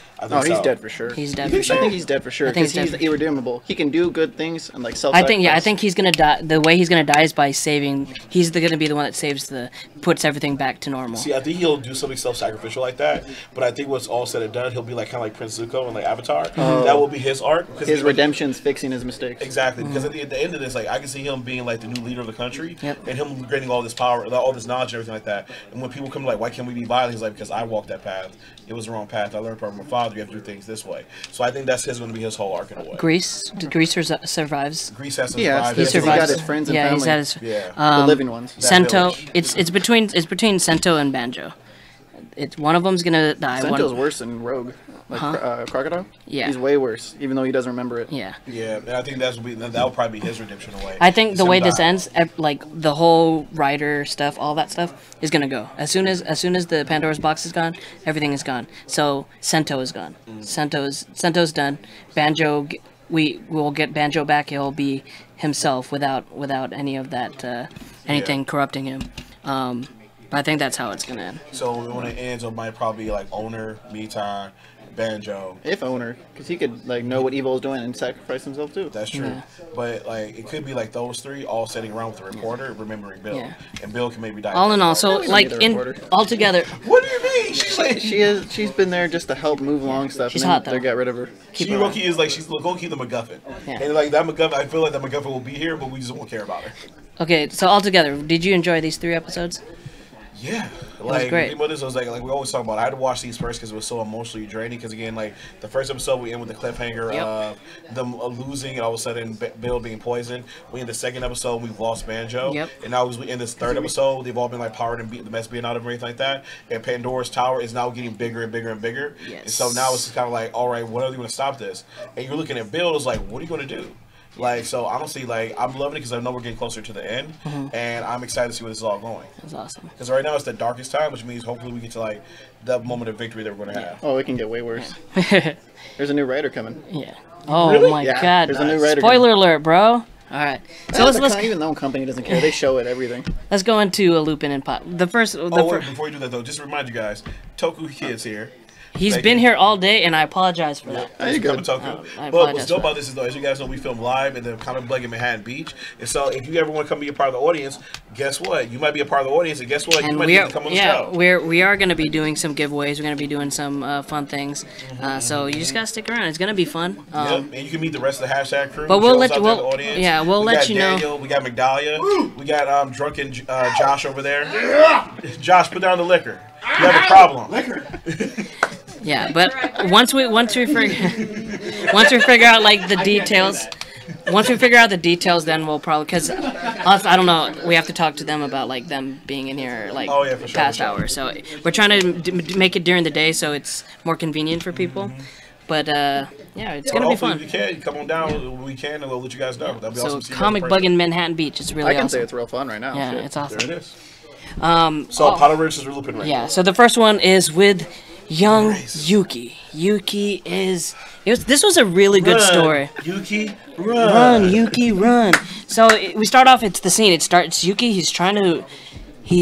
He's dead for sure. He's dead for sure. I think he's dead for sure. Because he's irredeemable. He can do good things and like self. I think he's gonna die. The way he's gonna die is by saving. He's gonna be the one that puts everything back to normal. See, I think he'll do something self-sacrificial like that. But I think what's all said and done, he'll be like kind of like Prince Zuko and like Avatar. That will be his arc. His redemption's fixing his mistakes. Exactly, because at the end of this, like I can see him being like the new leader of the country, Yep. and him gaining all this power, all this knowledge, and everything like that. And when people come like, "Why can't we be violent?" He's like, "Because I walked that path. It was the wrong path. I learned from my father. You have to do things this way." So I think that's going to be his whole arc in a way. Grease survives. Grease has to Yeah, survive. he survives. got his friends and Yeah, family. he's had his. The living ones. Sento. village. It's between Sento and Banjo. It's one of them's gonna die. Sento's worse than Rogue. Like Crocodile? Yeah. He's way worse, even though he doesn't remember it. Yeah. Yeah, and I think that'll probably be his redemption away. I think the way this die. ends, like the whole rider stuff, all that stuff is gonna go. As soon as the Pandora's box is gone, everything is gone. So Sento is gone. Sento's done. Banjo, we will get Banjo back. He'll be himself without any of that anything corrupting him. But I think that's how it's gonna end. So when it ends, it might probably be like Owner, Mitan, Banjo. If owner, because he could like know what Evil is doing and sacrifice himself too. That's true. Yeah. But like it could be like those three all sitting around with the reporter, remembering Bill, Yeah. and Bill can maybe die. All in all, so don't like need a reporter. all together, What do you mean? She's been there just to help move along stuff. She's and then hot, though. they got rid of her. She low-key is like she's low-key the MacGuffin, Yeah. and like that MacGuffin, I feel like that MacGuffin will be here, but we just won't care about her. okay. So all together, did you enjoy these 3 episodes? Yeah, was like great. the thing about this was like we always talk about. I had to watch these first because it was so emotionally draining. Because again, like the first episode, we end with the cliffhanger Yep. of them losing, and all of a sudden Bill being poisoned. We in the second episode, we've lost Banjo, Yep. and now we in this third episode, they've all been like powered and beating the mess being out of them, everything like that. And Pandora's tower is now getting bigger and bigger and bigger. Yes. And so now it's kind of like, all right, what are they going to stop this? And you're looking at Bill, it's like, what are you going to do? Like, so honestly, like, I'm loving it because I know we're getting closer to the end, and I'm excited to see where this is all going. That's awesome. Because right now it's the darkest time, which means hopefully we get to like that moment of victory that we're going to have. Oh, it can get way worse. There's a new writer coming. Yeah. Oh Really? my Yeah, God! there's a new writer Spoiler alert, bro. All right. So let's even their own company doesn't care. They show it everything. let's go into Lupin and Pot. Before you do that though, just to remind you guys, Toku Kid's here. He's been here all day, and I apologize for that. There you go. I But what's apologize dope for about this is, though, as you guys know, we film live in the Comic Bug in Manhattan Beach. And so if you ever want to come be a part of the audience, guess what? You might be a part of the audience, and guess what? You And might need to come on the show. we are going to be doing some giveaways. We're going to be doing some fun things. So you just got to stick around. It's going to be fun. Yep, and you can meet the rest of the hashtag crew. But we'll let you. we'll let you know. Daniel, we got Migdalia. We got drunken Josh over there. Josh, put down the liquor. You have a problem. Liquor. Yeah, but once we figure out like the details, then we'll probably, because I don't know, we have to talk to them about like them being in here like for sure, past hours. So we're trying to make it during the day so it's more convenient for people. But yeah, it's gonna be fun. If you can, come on down when we can, and we'll let you guys know. That'd be So awesome. Comic Bug in Manhattan Beach, it's really I can awesome. say it's real fun right now. Yeah, Shit. it's awesome. There it is. So Patranger versus Lupinranger. Yeah, so the first one is with young Yuki. Yuki this was a really good story. Yuki, Run, Yuki, run. So we start off, it's the scene. It starts, Yuki, he's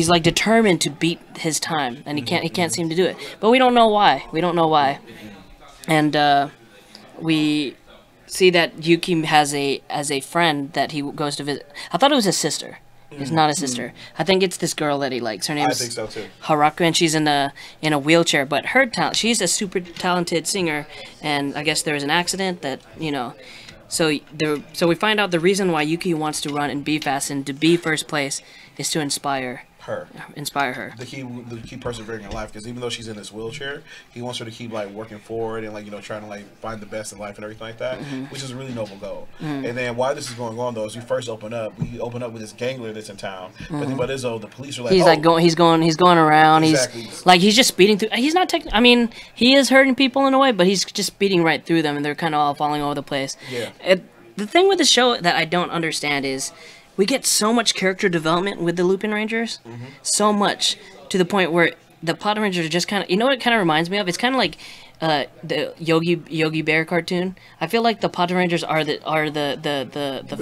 like determined to beat his time, and he can't seem to do it. But we don't know why. And we see that Yuki has a friend that he goes to visit. I thought it was his sister. It's not his sister. I think it's this girl that he likes. Her name's I think so too. Haraku, and she's in a wheelchair. But her talent, she's a super talented singer, and I guess there was an accident that So we find out the reason why Yuki wants to run and be fast and to be first place is to inspire her. The key persevering in life, because even though she's in this wheelchair, he wants her to keep like working forward and like trying to like find the best in life and everything like that, which is a really noble goal. And then why this is going on though is we open up with this gangler that's in town. But the thing about this though, the police are like, he's going around. Exactly. He's just speeding through. He's not I mean, he is hurting people in a way, but he's just speeding right through them, and they're kind of all falling over the place. Yeah. The thing with the show that I don't understand is, we get so much character development with the Lupinrangers, so much, to the point where the Patrangers are just kind of, what it kind of reminds me of? It's kind of like the Yogi Bear cartoon. I feel like the Patrangers are the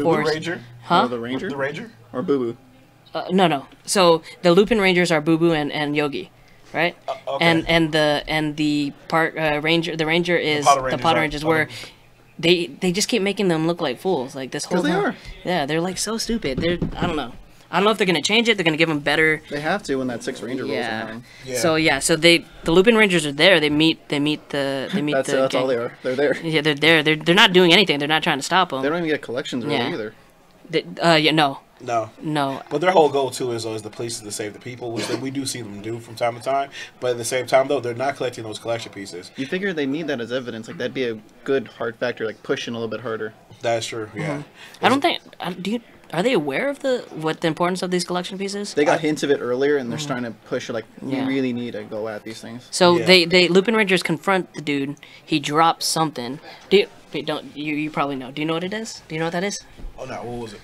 force. Ranger? Huh? The Ranger? The Ranger? Or Boo Boo? No. So the Lupinrangers are Boo Boo and Yogi, right? Okay. And the Ranger is the Patrangers, where They just keep making them look like fools. Like this whole time. Yeah, they're like so stupid. I don't know. I don't know if they're gonna change it. They're gonna give them better. They have to when that 6 Ranger rolls around. Yeah. So the Lupinrangers are there. They meet the That's all they are. They're there. Yeah, they're there. They're not doing anything. They're not trying to stop them. They don't even get collections really either. No. But their whole goal too is the police to save the people, which we do see them do from time to time. But at the same time, though, they're not collecting those collection pieces. You figure they need that as evidence. Like that'd be a good hard factor, like pushing a little bit harder. That's true. Yeah. I don't think. Are they aware of what the importance of these collection pieces? They got hints of it earlier, and they're starting to push. Like we really need to go at these things. So they Lupinrangers confront the dude. He drops something. You probably know. Do you know what it is? Do you know what that is? Oh no, what was it?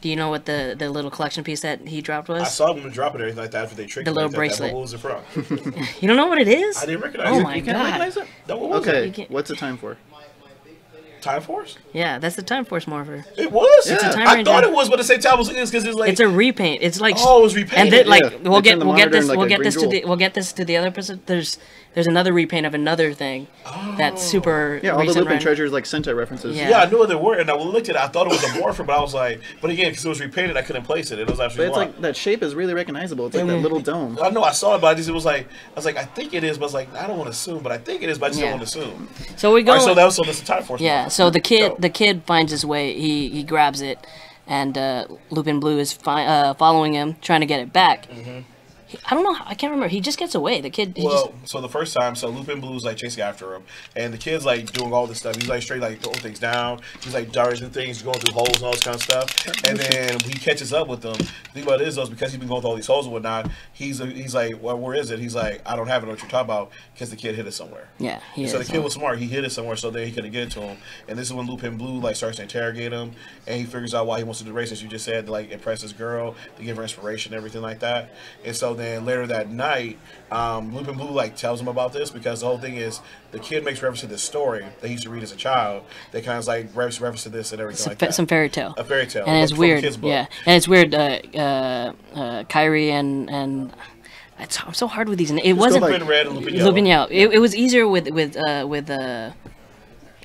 Do you know what the little collection piece that he dropped was? I saw them drop it and everything like that after they tricked the little bracelet. What was it from? You don't know what it is? I didn't recognize it. Oh my You can't god! recognize it? No, what was it? What's the time for? Time Force? Yeah, that's the Time Force morpher. It was. It's a Time I Ranger. thought it was, but the same time was because it's like it's a repaint. It's like it was repainted. And then we'll It's in the monitor in, like, we'll a get green this to jewel. we'll get this to the other person. There's another repaint of another thing that's super. Yeah, all the recent Lupin treasures like Sentai references. Yeah. Yeah, I knew what they were, and I looked at it. I thought it was a morpher, but I was like, but again, because it was repainted, I couldn't place it. It was actually. But it's like that shape is really recognizable. It's like that little dome. I know I saw it, but I was like, I think it is, but I was like, I don't want to assume, but I think it is, but I just don't want to assume. So we go. All right, so that's the Time Force. Yeah. morpher. So the Dope. kid finds his way. He grabs it, and Lupin Blue is following him, trying to get it back. I don't know. I can't remember. He just gets away. The kid. So the first time, Lupin Blue's like chasing after him, and the kid's like doing all this stuff. He's like straight like throwing things down. He's like darting things, going through holes and all this kind of stuff. And then he catches up with them. The thing about it is, though, is because he's been going through all these holes and whatnot. He's like, well, where is it? He's like, I don't have it. What you're talking about? Because the kid hid it somewhere. Yeah. So the kid was smart. He hid it somewhere so that he couldn't get it to him. And this is when Lupin Blue like starts to interrogate him, and he figures out why he wants to do the race, as you just said, to like impress this girl, to give her inspiration, and everything like that. And so then later that night, Lupin Blue like tells him about this because the whole thing is the kid makes reference to this story that he used to read as a child. They kind of like reference to this and everything like that. Some fairy tale. A fairy tale. And it's weird. Yeah, and it's weird. Kyrie and I'm so hard with these. It wasn't Lupin Red and Lupin Yellow. Lupin Yellow. It was easier with what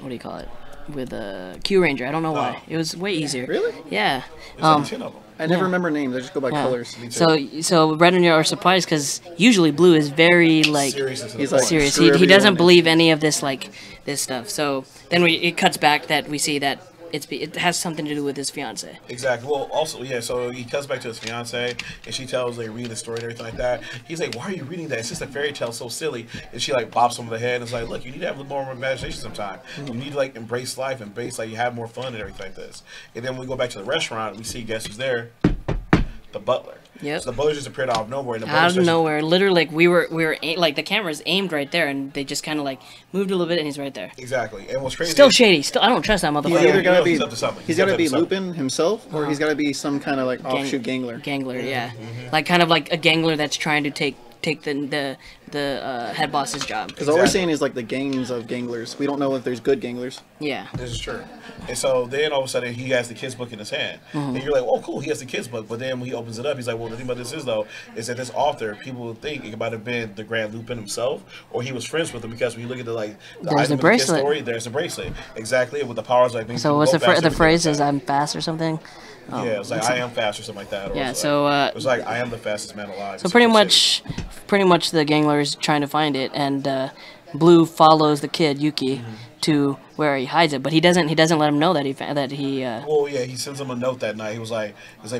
do you call it? With Q Ranger. I don't know why. It was way easier. Really? Yeah. There's like 10 of them. I never remember names. I just go by colors. So Red and Yellow are surprised because usually Blue is very like He's like serious. screw He doesn't everyone. believe any of this this stuff. So then it cuts back that we see that it has something to do with his fiance. Exactly. Well, also, yeah, so he comes back to his fiance, and she tells, like, read the story and everything like that. He's like, why are you reading that? It's just a fairy tale, so silly. And she, like, bops him on the head and is like, look, you need to have a little more imagination sometime. You need to, like, embrace life, embrace, like, you have more fun and everything like this. And then when we go back to the restaurant, we see, guess who's there? The butler. Yep. So the butler just appeared out of nowhere. And the Out of nowhere, literally, like we were like the camera's aimed right there, and they just kind of like moved a little bit, and he's right there. Exactly. And what's crazy? Still shady. Still, I don't trust that motherfucker. He's either gotta be he's up to something. he's gotta be Lupin himself, or he's gotta be some kind of like offshoot gangler. Gangler, yeah, like kind of like a gangler that's trying to take the head boss's job. Because all we're seeing is like the gangs of ganglers. We don't know if there's good ganglers. Yeah. This is true. And so then all of a sudden he has the kid's book in his hand. And you're like, oh, cool, he has the kid's book. But then when he opens it up, he's like, well, the thing about this is, though, is that this author, people would think it might have been the Grand Lupin himself, or he was friends with him, because when you look at the There's the bracelet. Story, there's a bracelet. Exactly, with the powers like. So what's the phrase is I'm fast or something? Yeah, it's like I am fast or something like that. Or Yeah, it's so like, it was like I am the fastest man alive. so pretty much the gangler is trying to find it, and Blue follows the kid Yuki to where he hides it, but he doesn't let him know that he. Well, yeah, he sends him a note that night. He was like,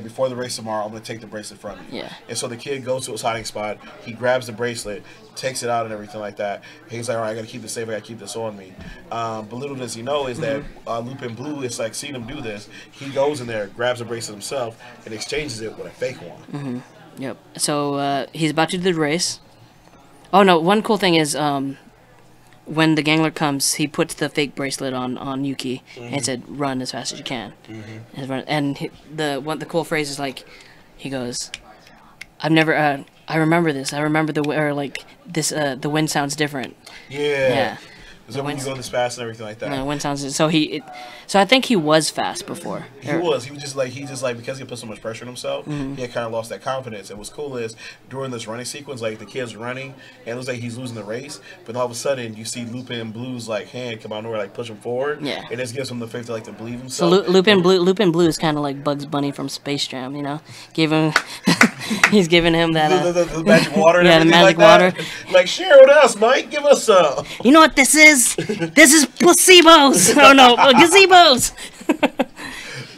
before the race tomorrow, I'm gonna take the bracelet from you. Yeah. And so the kid goes to his hiding spot. He grabs the bracelet, takes it out, and everything like that. He's like, all right, I gotta keep this safe. I gotta keep this on me. But little does he know is that Lupin Blue is like seeing him do this. He goes in there, grabs the bracelet himself, and exchanges it with a fake one. Yep. So he's about to do the race. Oh no! One cool thing is when the gangler comes, he puts the fake bracelet on Yuki and said, "Run as fast as you can." And the cool phrase is like, he goes, "I've never. I remember this. I remember the wind sounds different." Yeah. Is that when you go this fast and everything like that? No, wind sounds. So I think he was fast before. He was just like because he put so much pressure on himself, he had kind of lost that confidence. And what's cool is during this running sequence, like the kid's running, and it looks like he's losing the race, but all of a sudden you see Lupin Blue's like hand come out of nowhere, like push him forward. Yeah. And this gives him the faith to like to believe So himself. Lupin Blue is kind of like Bugs Bunny from Space Jam, you know. He's giving him that. The magic water. And yeah, the magic like water. Like share with us, Mike. Give us some. You know what this is? This is placebos. Oh no, gazebos.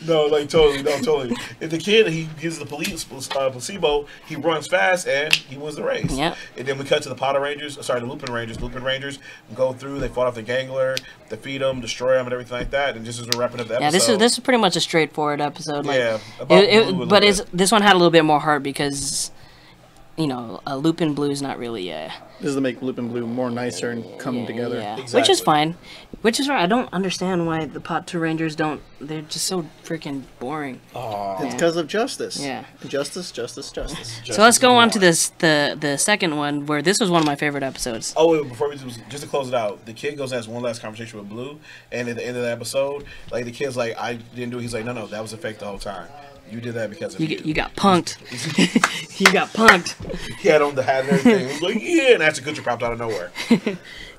No, totally. If the kid, he gives the placebo, he runs fast and he wins the race. Yeah. And then we cut to the the Lupin Rangers. Lupin Rangers go through, they fought off the gangler, defeat him, destroy him, and everything like that. And just as we're wrapping up the episode. Yeah, this is pretty much a straightforward episode. Like, yeah. But this one had a little bit more heart because, you know, Lupin Blue is not really. This is to make Lupin Blue more nicer and come together. Yeah. Exactly. Which is fine. Which is right. I don't understand why the Patrangers don't. They're just so freaking boring. It's because of justice. Yeah. Justice. So let's go on to the second one, where this was one of my favorite episodes. Oh, wait, before we just to close it out, the kid goes and has one last conversation with Blue, and at the end of the episode, like the kid's like, I didn't do it. He's like, no, that was a fake the whole time. You did that because of you. You got punked. You got punked. He had on the hat and everything. He was like, yeah, and that's a good popped out of nowhere.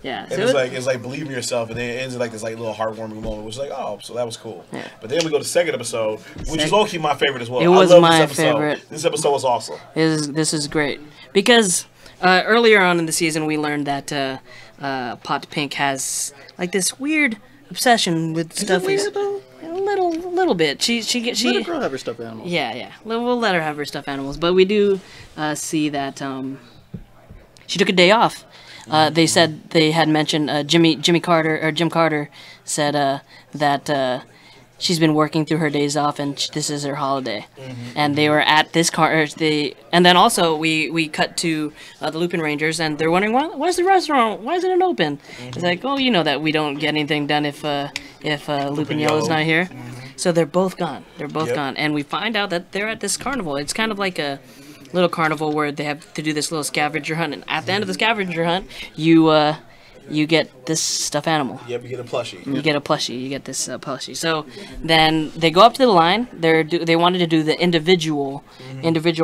Yeah. And it's like believe in yourself, and then it ends in like this like little heartwarming moment, which is like, oh, so that was cool. Yeah. But then we go to the second episode, which is low-key my favorite as well. It was I love my this episode. favorite. This episode was awesome. This is great because earlier on in the season we learned that Pot Pink has like this weird obsession with stuff. A little bit. She Let a girl have her stuffed animals. Yeah. We'll let her have her stuffed animals, but we do see that she took a day off. They said they had mentioned Jim Carter said that she's been working through her days off and this is her holiday. And they were at this and then also we cut to the Lupin Rangers, and they're wondering why's the restaurant, why isn't it open? It's like, oh, you know that we don't get anything done if Lupin Yellow's not here. So they're both gone. They're both gone, and we find out that they're at this carnival. It's kind of like a little carnival where they have to do this little scavenger hunt, and at the end of the scavenger hunt, you get this stuffed animal. Yeah, you get a plushie. You get a plushie. You get this plushie. So then they go up to the line. They wanted to do the individual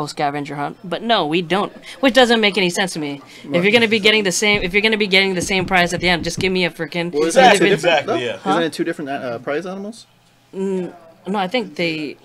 scavenger hunt, but no, we don't. Which doesn't make any sense to me. If you're gonna be getting the same prize at the end, just give me a freaking. Well, exactly. Yeah. Isn't it 2 different prize animals? No, I think they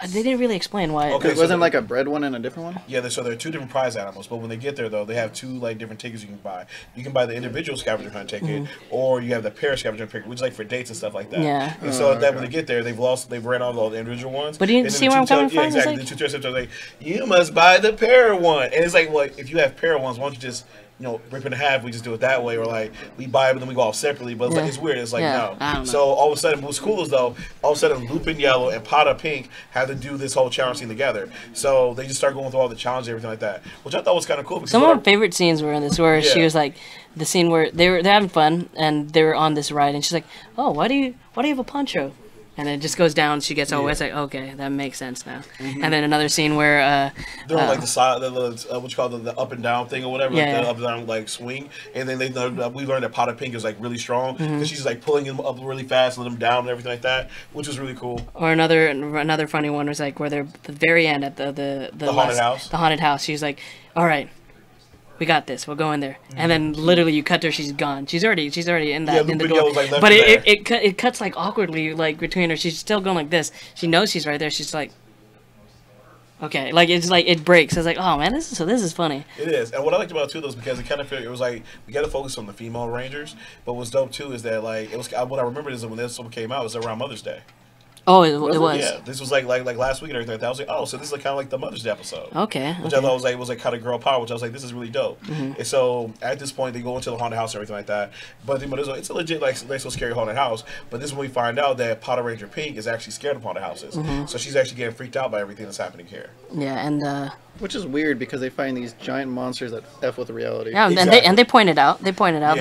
didn't really explain why. Okay, It wasn't like a bread one and a different one? Yeah, so there are 2 different prize animals, but when they get there, though, they have 2 like different tickets you can buy. You can buy the individual scavenger hunt ticket, or you have the pair scavenger hunt ticket, which is like for dates and stuff like that. Yeah. And so that when they get there, they've ran off all the individual ones. But you see where I'm coming from? Yeah, exactly. The tutorial like, you must buy the pair one, and it's like, well, if you have pair ones, why don't you just rip it in half, we just do it that way, or like we buy them and then we go off separately. But it's, like, it's weird. It's like no. So all of a sudden, what's cool is though, all of a sudden, Lupin Yellow and Pata Pink had to do this whole challenge scene together. So they just start going through all the challenges and everything like that, which I thought was kind of cool. Some of my favorite scenes were in this, where she was like, the scene where they're having fun and they were on this ride, and she's like, "Oh, why do you have a poncho?" And it just goes down. She gets all wet. It's like, okay, that makes sense now. And then another scene where they're on like the side, what you call the up and down thing or whatever, like the up and down like swing. And then we learned that Pata Pink is like really strong because she's like pulling him up really fast, letting him down and everything like that, which was really cool. Or another funny one was like where they're at the very end at the haunted house. The haunted house. She's like, all right, we got this. We'll go in there. And then literally you cut her. She's gone. She's already in the door. Like but it cuts like awkwardly like between her. She's still going like this. She knows she's right there. She's like, okay, like it's like it breaks. It's like, oh man, this is funny. It is. And what I liked about it too, though, is because it was like we got to focus on the female Rangers. But what's dope too is that like it was what I remember is that when this one came out, it was around Mother's Day. Oh, it was. Yeah, this was like last week and everything like that. I was like, oh, so this is kind of like the Mother's Day episode. Okay. Which I thought was like kind of girl power. Which I was like, this is really dope. And so at this point, they go into the haunted house and everything like that. But it's a legit like so scary haunted house. But this is when we find out that Patranger Pink is actually scared of haunted houses. So she's actually getting freaked out by everything that's happening here. Yeah, and which is weird because they find these giant monsters that F with reality. Yeah, and they point it out. They're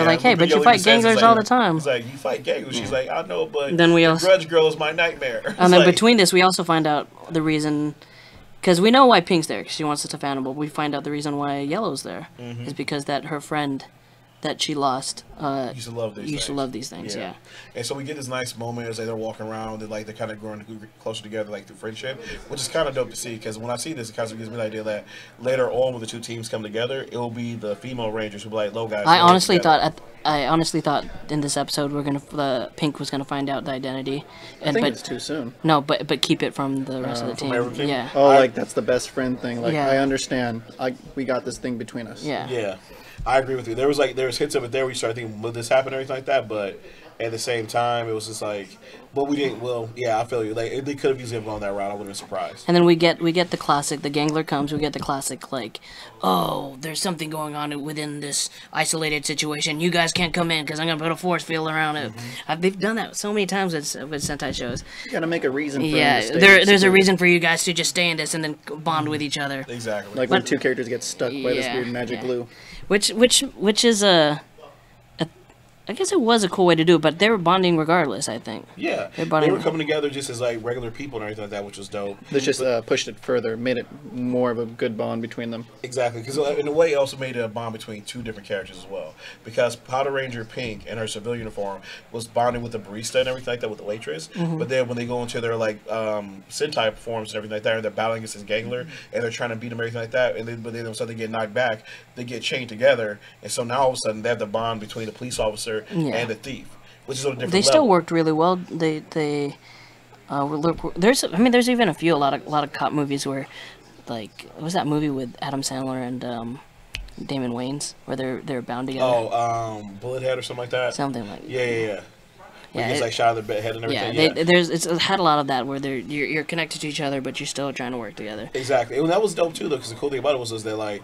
like, hey, but you fight ganglers all the time. It's like, you fight ganglers. She's like, I know, but then the Grudge Girl is my nightmare. And then between this, we also find out the reason, because we know why Pink's there, because she wants to stuff animal. We find out the reason why Yellow's there is because that her friend that she lost used to love these things. Yeah. And so we get this nice moment as they're walking around and like they're kind of growing closer together like through friendship, which is kind of dope to see because when I see this, it kind of gives me the idea that later on when the 2 teams come together, it will be the female Rangers who will be like, "Low guys." I honestly thought in this episode Pink was gonna find out the identity. I think it's too soon. No, but keep it from the rest of the team. Everything? Yeah. Oh, like that's the best friend thing. Like I understand. We got this thing between us. Yeah. Yeah. I agree with you. There was hits of it there where you started thinking, will this happen or anything like that? But at the same time, it was just like, but we didn't. Well, yeah, I feel you. Like if they could have easily gone that route, I would have been surprised. And then we get the classic. The Gangler comes. We get the classic like, oh, there's something going on within this isolated situation. You guys can't come in because I'm gonna put a force field around it. They've done that so many times with Sentai shows. You gotta make a reason. For there's a reason for you guys to just stay in this and then bond with each other. Exactly. Like when 2 characters get stuck by this weird magic glue. Which is I guess it was a cool way to do it, but they were bonding regardless, I think. Yeah. They were coming together just as like regular people and everything like that, which was dope. They just pushed it further, made it more of a good bond between them. Exactly, because in a way it also made it a bond between 2 different characters as well. Because Patranger Pink in her civilian uniform was bonding with the barista and everything like that, with the waitress. But then when they go into their like Sentai performance and everything like that, and they're battling against this Gangler, and they're trying to beat them and everything like that, and then all of a sudden they get knocked back, they get chained together, and so now all of a sudden they have the bond between the police officer and the thief, which is on a different level. Still worked really well. There's even a lot of cop movies where, like, what was that movie with Adam Sandler and Damon Wayans where they're bound together? Oh, Bullethead or something like that. Something like yeah. Where he gets like shot in the head and everything. It's had a lot of that where you're connected to each other, but you're still trying to work together. Exactly, and that was dope too, though, because the cool thing about it was that like.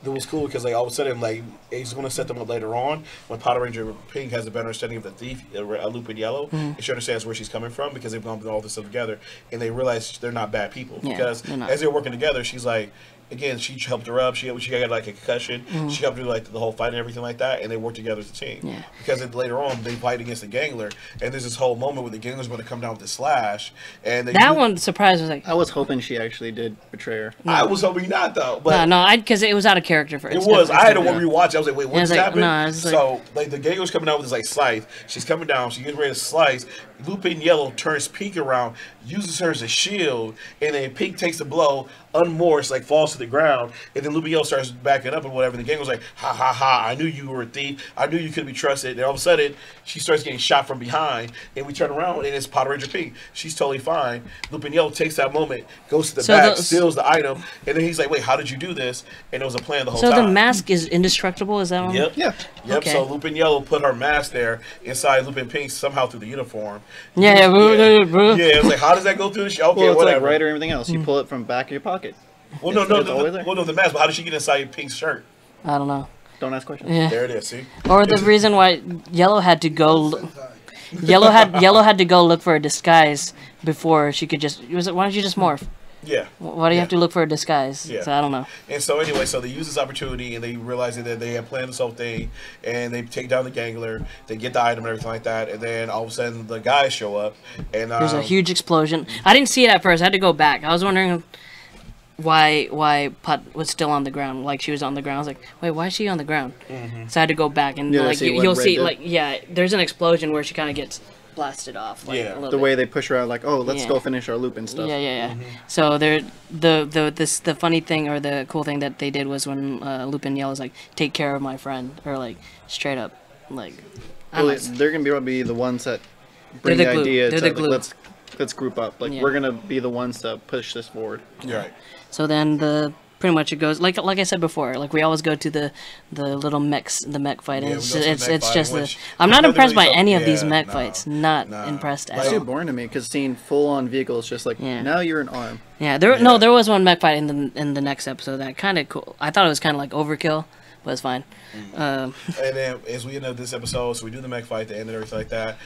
It was cool because like all of a sudden like he's going to set them up later on when Patranger Pink has a better understanding of the thief, Lupin Yellow, and she understands where she's coming from because they've gone through all this stuff together, and they realize they're not bad people because as they're working together, she's like, again, she helped her up. She got like a concussion. She helped her like the whole fight and everything like that, and they worked together as a team. Yeah. Because then later on, they fight against the Gangler, and there's this whole moment where the Gangler's going to come down with the slash, and that one surprised was like. I was hoping she actually did betray her. I was hoping not though, but because it was out of character for it was. I had to rewatch. I was like, wait, what's happening? No, like the Gangler's coming out with this like scythe. She's coming down. She gets ready to slice. Lupin Yellow turns Pink around, uses her as a shield, and then Pink takes the blow, unmoors, like falls to the ground, and then Lupin Yellow starts backing up and whatever. And the gang was like, ha ha ha, I knew you were a thief. I knew you couldn't be trusted. And all of a sudden, she starts getting shot from behind, and we turn around, and it's Patranger Pink. She's totally fine. Lupin Yellow takes that moment, goes to the back, steals the item, and then he's like, wait, how did you do this? And it was a plan the whole time. So the mask is indestructible, is that one? Yep. Yeah. Yep. Okay. So Lupin Yellow put her mask there inside Lupin Pink somehow through the uniform. Yeah. It's like, how does that go through the show? Okay, Well, it's whatever. like right or everything else. You pull it from back of your pocket. Well, no, the mask. But how did she get inside Pink's shirt? I don't know. Don't ask questions. Yeah. There it is. See. Or the reason why Yellow had to go. Yellow had to go look for a disguise before she could just. Why don't you just morph? Yeah. Why do you have to look for a disguise? Yeah. So I don't know. And so anyway, so they use this opportunity and they realize that they have planned this whole thing, and they take down the Gangler, they get the item and everything like that, and then all of a sudden the guys show up, and There's a huge explosion. I didn't see it at first. I had to go back. I was wondering why Put was still on the ground, like she was on the ground. I was like, wait, why is she on the ground? So I had to go back and Yeah, like see what you'll Red see did. like there's an explosion where she kind of gets blasted off. Like, Yeah. a little The bit. way they push her out, like, oh, let's Yeah. go finish our loop and stuff. Yeah. So the funny thing or the cool thing that they did was when Lupin yells like, "Take care of my friend," or like straight up like. I Well, don't know. they're gonna be the ones that bring the the glue. idea They're to the like, glue. let's group up. Like Yeah. we're gonna be the ones to push this forward. You're right. So then pretty much it goes like I said before, like we always go to the little mech fight, and Yeah, it's we go to the it's, mech it's fight, just which I'm not nothing impressed by really any of these yeah, mech no, fights. Not no. impressed at It's all. too boring to me because seeing full-on vehicles just like Yeah. now you're an arm. Yeah, there was one mech fight in the next episode that kind of cool. I thought it was kind of like overkill, but it's fine. And then as we end up this episode, so we do the mech fight, the end and everything like that.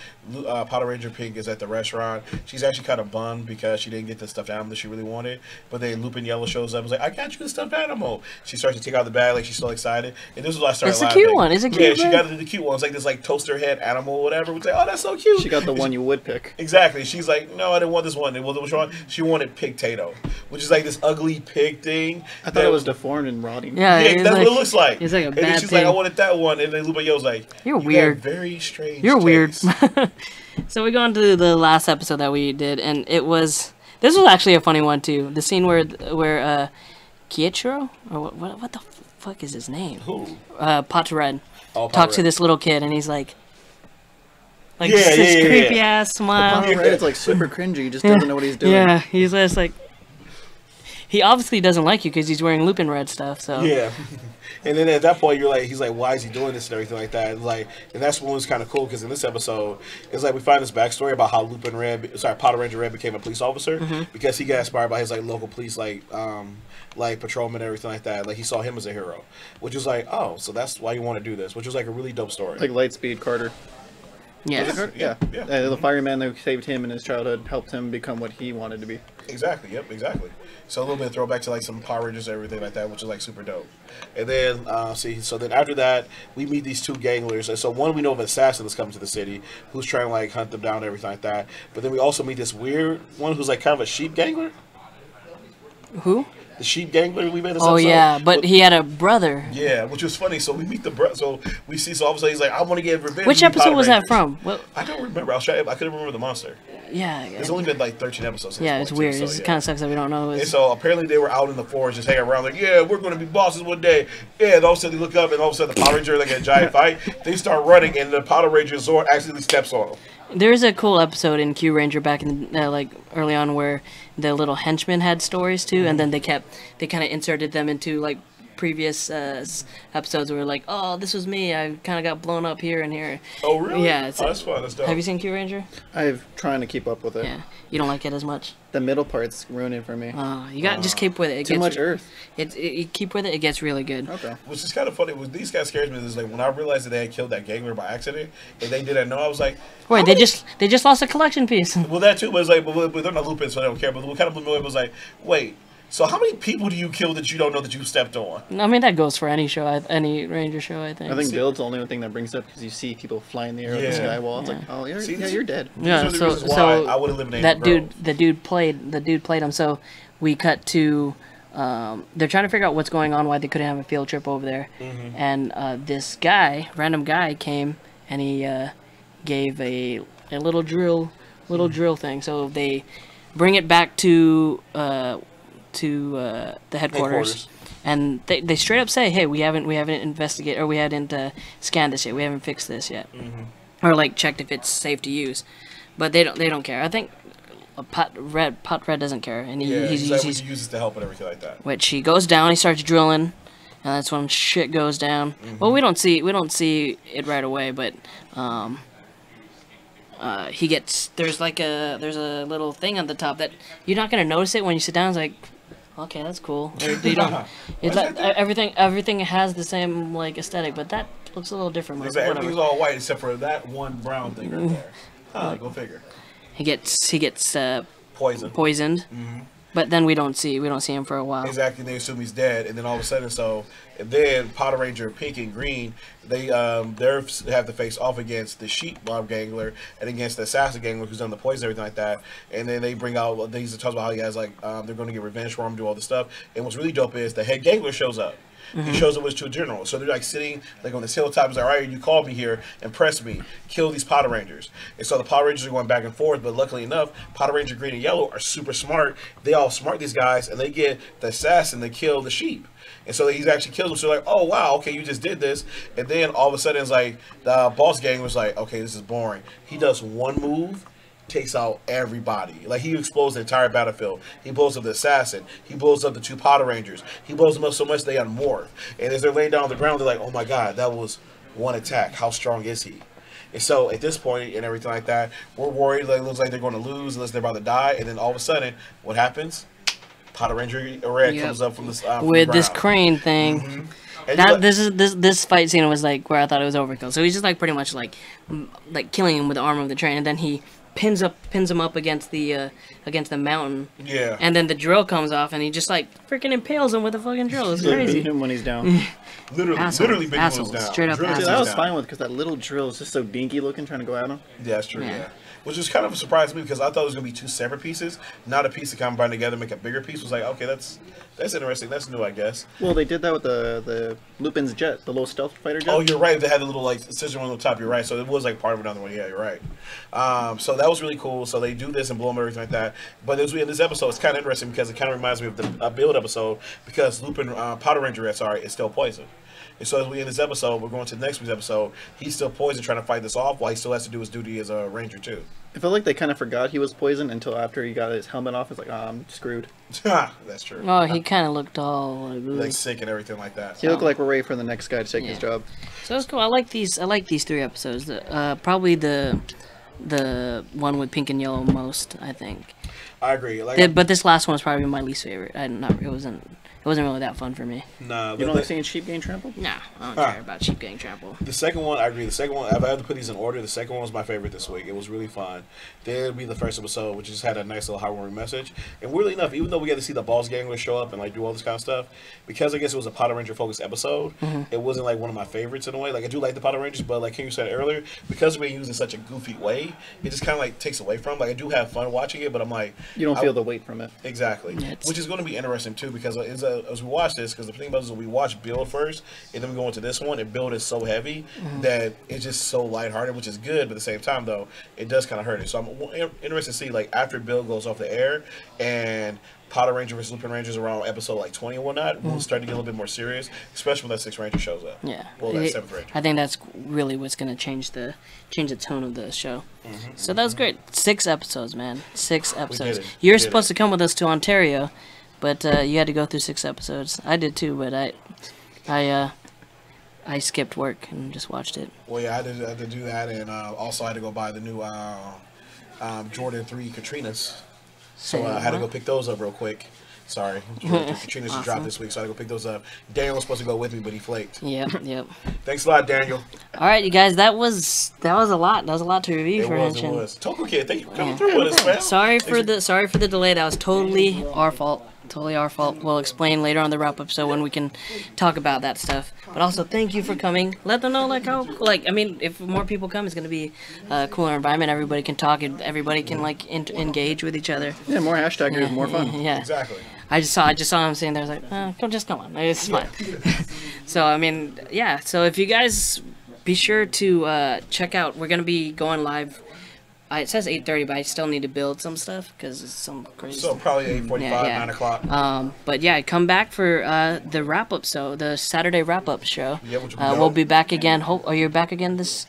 Patranger Pink is at the restaurant. She's actually kind of bummed because she didn't get the stuffed animal that she really wanted. But then Lupin Yellow shows up and is like, I got you the stuffed animal. She starts to take out the bag like she's so excited. And this is when I started It's a laughing. cute one. It's a cute Yeah, she one. got the cute one. It's like this like toaster head animal or whatever. We're like, oh, that's so cute. She got the one you would pick. Exactly. She's like, no, I didn't want this one. And what was wrong? She wanted Pigtato, which is like this ugly pig thing. I thought it was deformed and rotting. Yeah, Yeah, it's that's like, what it looks like. It's like a and then bad she's thing. like, I wanted that one. And then Lupin Yellow's like, You're "You weird. got very strange You're weird. taste." So we go on to the last episode that we did, and this was actually a funny one too. The scene where Kiechiro or what the fuck is his name? Who? Patranger Oh, talks to Patranger. this little kid, and he's like Yeah, this yeah. creepy ass smile. Oh, right, it's like super cringy. He just doesn't know what he's doing. Yeah, he's just like he obviously doesn't like you because he's wearing Lupin red stuff. So Yeah. And then at that point, you're like, he's like, why is he doing this and everything like that? And that's when it was kind of cool because in this episode, it's like we find this backstory about how Patranger Red became a police officer because he got inspired by his like local police, like patrolman and everything like that. Like he saw him as a hero, which is like, oh, so that's why you want to do this, which is like a really dope story. Like Lightspeed Carter. yeah. Yeah. Yeah. The fireman that saved him in his childhood helped him become what he wanted to be. Exactly. Yep. Exactly. So a little bit of throwback to like some Power Rangers and everything like that, which is like super dope. And then so then after that, we meet these two ganglers. And so one, we know of an assassin that's coming to the city who's trying to like hunt them down and everything like that. But then we also meet this weird one who's like kind of a sheep gangler. Who? The sheep gangler we met this Oh episode. yeah, but he had a brother. Yeah, which was funny. So we meet the so we see. So all of a sudden he's like, I want to get revenge. Which on episode was that Patrangers. from? Well, I don't remember. I couldn't remember the monster. yeah. It's only been like 13 episodes. Yeah, it's weird. It kind of sucks that we don't know. And so apparently they were out in the forest just hanging around like, yeah, we're going to be bosses one day. Yeah, and all of a sudden they look up and all of a sudden the Power Ranger like a giant fight. They start running and the Power Ranger Zord accidentally steps on them. There's a cool episode in Q Ranger back in like early on where the little henchmen had stories too, and then they kind of inserted them into like previous episodes where like, oh, this was me. I kind of got blown up here and here. Oh, really? Yeah. Oh, that's fun. That's dope. Have you seen Q Ranger? I'm trying to keep up with it. Yeah. You don't like it as much. The middle part's ruining for me. You got just keep with it. It Too gets, much Earth. You keep with it. It gets really good. Okay. Which is kind of funny. What these guys scares me is like when I realized that they had killed that gangler by accident and they didn't know, I was like, Wait, they just lost a collection piece. well, that too, but it's like, but they're not Lupin, so I don't care. But what kind of blew me away was like, wait, So how many people do you kill that you don't know that you stepped on? I mean, that goes for any show, any Ranger show, I think. I think build's the only one thing that brings it up because you see people fly in the air on the sky wall. It's like, oh, you're dead. Yeah, so I would eliminate that dude. The dude played him. So we cut to. They're trying to figure out what's going on, why they couldn't have a field trip over there, and this random guy came and he gave a little drill thing. So they bring it back to the headquarters. And they straight up say, "Hey, we haven't investigated or we hadn't scanned this yet. We haven't fixed this yet, or like checked if it's safe to use." But they don't care. I think Pot Red doesn't care, and he uses to help and everything like that. Which he goes down, he starts drilling, and that's when shit goes down. Well, we don't see it right away, but he gets there's a little thing on the top that you're not gonna notice it when you sit down. It's like, okay, that's cool. Or you don't. It's like everything has the same like aesthetic, but that looks a little different. Exactly. Everything's all white except for that one brown thing right there. Go figure. He gets poisoned. But then we don't see him for a while. Exactly. They assume he's dead, and then all of a sudden, then Patranger, Pink and Green, they have to face off against the Sheep Mob Gangler and against the Assassin Gangler who's done the poison and everything like that. And then they bring out things that talks about how he has they're going to get revenge for him, do all this stuff. And what's really dope is the head Gangler shows up. He shows up with two generals. So they're like sitting on this hilltop. He's like, all right, you called me here and pressed me. Kill these Patrangers. And so the Patrangers are going back and forth. But luckily enough, Patranger Green and Yellow are super smart. They all smart these guys. And they get the assassin to kill the sheep. And so he actually kills them. So they're like, oh, wow, okay, you just did this. And then all of a sudden it's like the boss gang was like, okay, this is boring. He does one move. Takes out everybody. Like, he explodes the entire battlefield. He blows up the assassin. He blows up the two Patrangers. He blows them up so much they unmorph. And as they're laying down on the ground, they're like, oh my god, that was one attack. How strong is he? And so at this point and everything like that, we're worried. Like, it looks like they're going to lose unless they're about to die. And then all of a sudden, what happens? Patranger Red comes up from the with this crane thing. This fight scene was like where I thought it was overkill. So he's just like pretty much like killing him with the arm of the train, and then he pins him up against the mountain. Yeah. And then the drill comes off, and he just like freaking impales him with a fucking drill. It's crazy. Beat him when he's down. literally beat him when he's down. Straight up. Dude, I was fine with because that little drill is just so dinky looking, trying to go at him. Yeah, that's true. Yeah. Which was kind of a surprise to me because I thought it was gonna be two separate pieces, not a piece that combine together, make a bigger piece. Was like, okay, that's interesting. That's new, I guess. Well, they did that with the Lupin's jet, the little stealth fighter jet. Oh, you're right. They had the little like scissor on the top. You're right. So it was like part of another one. Yeah, you're right. So that was really cool. So they do this and blow them everything like that. But as we in this episode, it's kind of interesting because it kind of reminds me of the build episode because Patranger, is still poisoned. And so as we end this episode, we're going to the next week's episode. He's still poisoned, trying to fight this off, while he still has to do his duty as a ranger too. I felt like they kind of forgot he was poisoned until after he got his helmet off. It's like, I'm screwed. That's true. Oh, he kind of looked all like sick and everything like that. He looked like we're ready for the next guy to take his job. So it's cool. I like these 3 episodes. Probably the one with Pink and Yellow most, I think. I agree. But this last one was probably my least favorite. It wasn't really that fun for me. Nah, you don't like seeing sheep getting trampled? No, I don't care about sheep getting trampled. The second one, I agree. The second one, if I had to put these in order, the second one was my favorite this week. It was really fun. Then it'd be the first episode, which just had a nice little heartwarming message. And weirdly enough, even though we got to see the boss gangler show up and like do all this kind of stuff, because I guess it was a Patranger focused episode, it wasn't like one of my favorites in a way. Like, I do like the Patrangers, but like King said earlier, because we're used in such a goofy way, it just kind of like takes away from. Like, I do have fun watching it, but I'm like, you don't feel the weight from it. Exactly, which is going to be interesting too, because as we watch this. Because the thing about it is we watch Build first, and then we go into this one, and Build is so heavy that it's just so lighthearted, which is good, but at the same time, though, it does kind of hurt it. So I'm interested to see, like, after Build goes off the air, and Patranger vs. Lupinranger is around episode, like, 20 and whatnot, we'll start to get a little bit more serious, especially when that 6th Ranger shows up. Yeah. Well, that 7th Ranger. I think that's really what's going to change the tone of the show. So that was great. 6 episodes, man. 6 episodes. You're supposed to come with us to Ontario, but you had to go through 6 episodes. I did too, but I skipped work and just watched it. Well, yeah, I had to do that, and also I had to go buy the new Jordan 3 Katrinas. So I had to go pick those up real quick. Sorry, Katrina's just dropped this week, so I had to go pick those up. Daniel was supposed to go with me, but he flaked. Yep. Thanks a lot, Daniel. All right, you guys, that was a lot. That was a lot to review for Henshin. It was. Toku Kid, thank you for coming through with us, man. Sorry for the delay. That was totally our fault. Totally our fault. We'll explain later on the wrap-up so when we can talk about that stuff. But also, thank you for coming. Let them know, like, how, like, I mean, if more people come, it's going to be a cooler environment. Everybody can talk and everybody can, like, engage with each other. Yeah, more hashtaggers, more fun. Yeah. Exactly. I just saw him sitting there. I was like, come on. It's fine. So, I mean, yeah. So, if you guys be sure to check out, we're going to be going live. It says 8:30, but I still need to build some stuff because it's some crazy. So probably 8:45, 9 o'clock. But yeah, come back for the wrap-up show, the Saturday wrap-up show. Yeah, which we'll be back again. You're back again this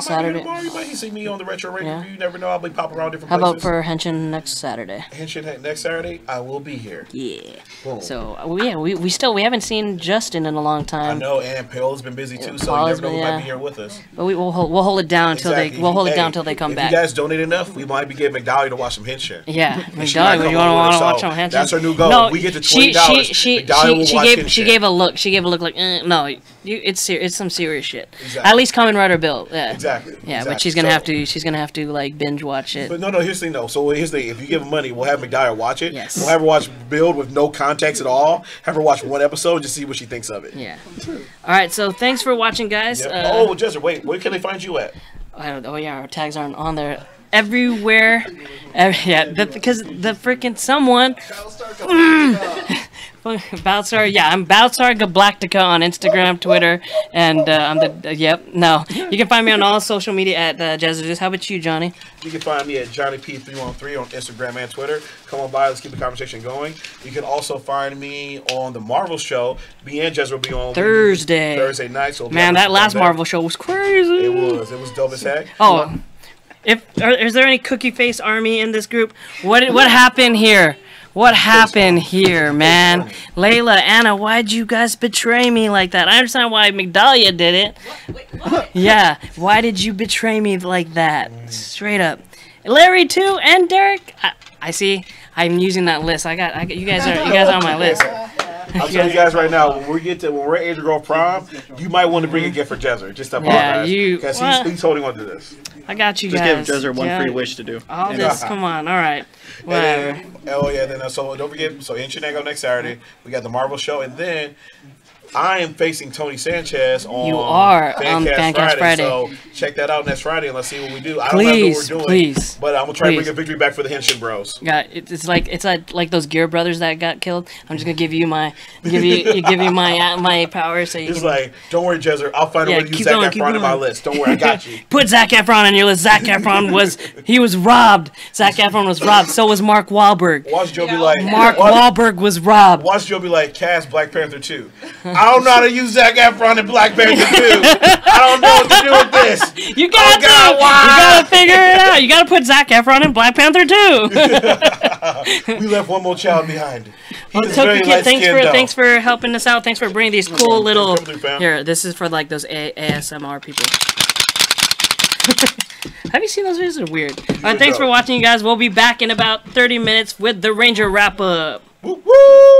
Saturday. You might see me on the Retro Radio. You never know. I'll be popping around different How places. about for Henshin next Saturday? Henshin next Saturday, I will be here. Yeah. Boom. So yeah, we haven't seen Justin in a long time. I know, and Paola's been busy too, so you never know who might be here with us. But we'll hold it down until they come back. If you guys donate enough, we might be getting McDowell to watch some Henshin. Yeah, McDowell, you want to watch some Henshin? That's our new goal. No, we get to $20. She gave a look. She gave a look like no. It's some serious shit. Exactly. At least Kamen Rider Bill. Yeah. Exactly. Yeah, exactly. but she's gonna have to like binge watch it. But no, here's the thing though. So here's the thing. If you give her money, we'll have McDowell watch it. Yes. We'll have her watch Build with no context at all. Have her watch one episode, just see what she thinks of it. Yeah. All right. So thanks for watching, guys. Yep. Jezzer, wait. Where can they find you at? Oh yeah, our tags aren't on there. Everywhere. Because the freaking someone. Baltzar, yeah, I'm Baltzar Galactica on Instagram, Twitter, and I'm the You can find me on all social media at Jezzer. How about you, Johnny? You can find me at JohnnyP313 on Instagram and Twitter. Come on by, let's keep the conversation going. You can also find me on the Marvel show. Me and Jezzer will be on Thursday night. So man, that last Marvel show was crazy. It was dope as heck. Oh, is there any cookie face army in this group? What happened here? What happened here, man? Layla, Anna, why'd you guys betray me like that? I understand why Migdalia did it. What? Yeah, why did you betray me like that? Straight up. Larry too, and Derek. I see. I'm using that list. I got. You guys are on my list. I'll tell you guys right now, when we're at Age of Girl Prom, you might want to bring a gift for Jezzer. Just to apologize. Because he's holding on to this. I got you guys. Just give Jezzer one free wish to do. All this, come on, all right. Whatever. So don't forget, so Henshin go next Saturday. We got the Marvel show, and then I am facing Tony Sanchez on Fancast Friday. So check that out next Friday and let's see what we do. I don't know what we're doing. Please. But I'm gonna try to bring a victory back for the Henshin Bros. Yeah, it's like those Gear brothers that got killed. I'm just gonna give you my power so you it's can, like, don't worry, Jezzer. I'll find a way to use Zac Efron in my list. Don't worry, I got you. Put Zac Efron on your list. Zac Efron was robbed. Zac Efron was robbed. So was Mark Wahlberg. Watch Joe be like, Mark Wahlberg was robbed. Watch Joe be like, cast Black Panther 2. I don't know how to use Zac Efron in Black Panther 2. I don't know what to do with this. You gotta figure it out. You gotta put Zac Efron in Black Panther 2. We left one more child behind. Thanks for helping us out. Thanks for bringing these cool little. Here, this is for like those ASMR people. Have you seen those videos? They're weird. All right, thanks for watching, you guys. We'll be back in about 30 minutes with the Ranger wrap up. Woo woo!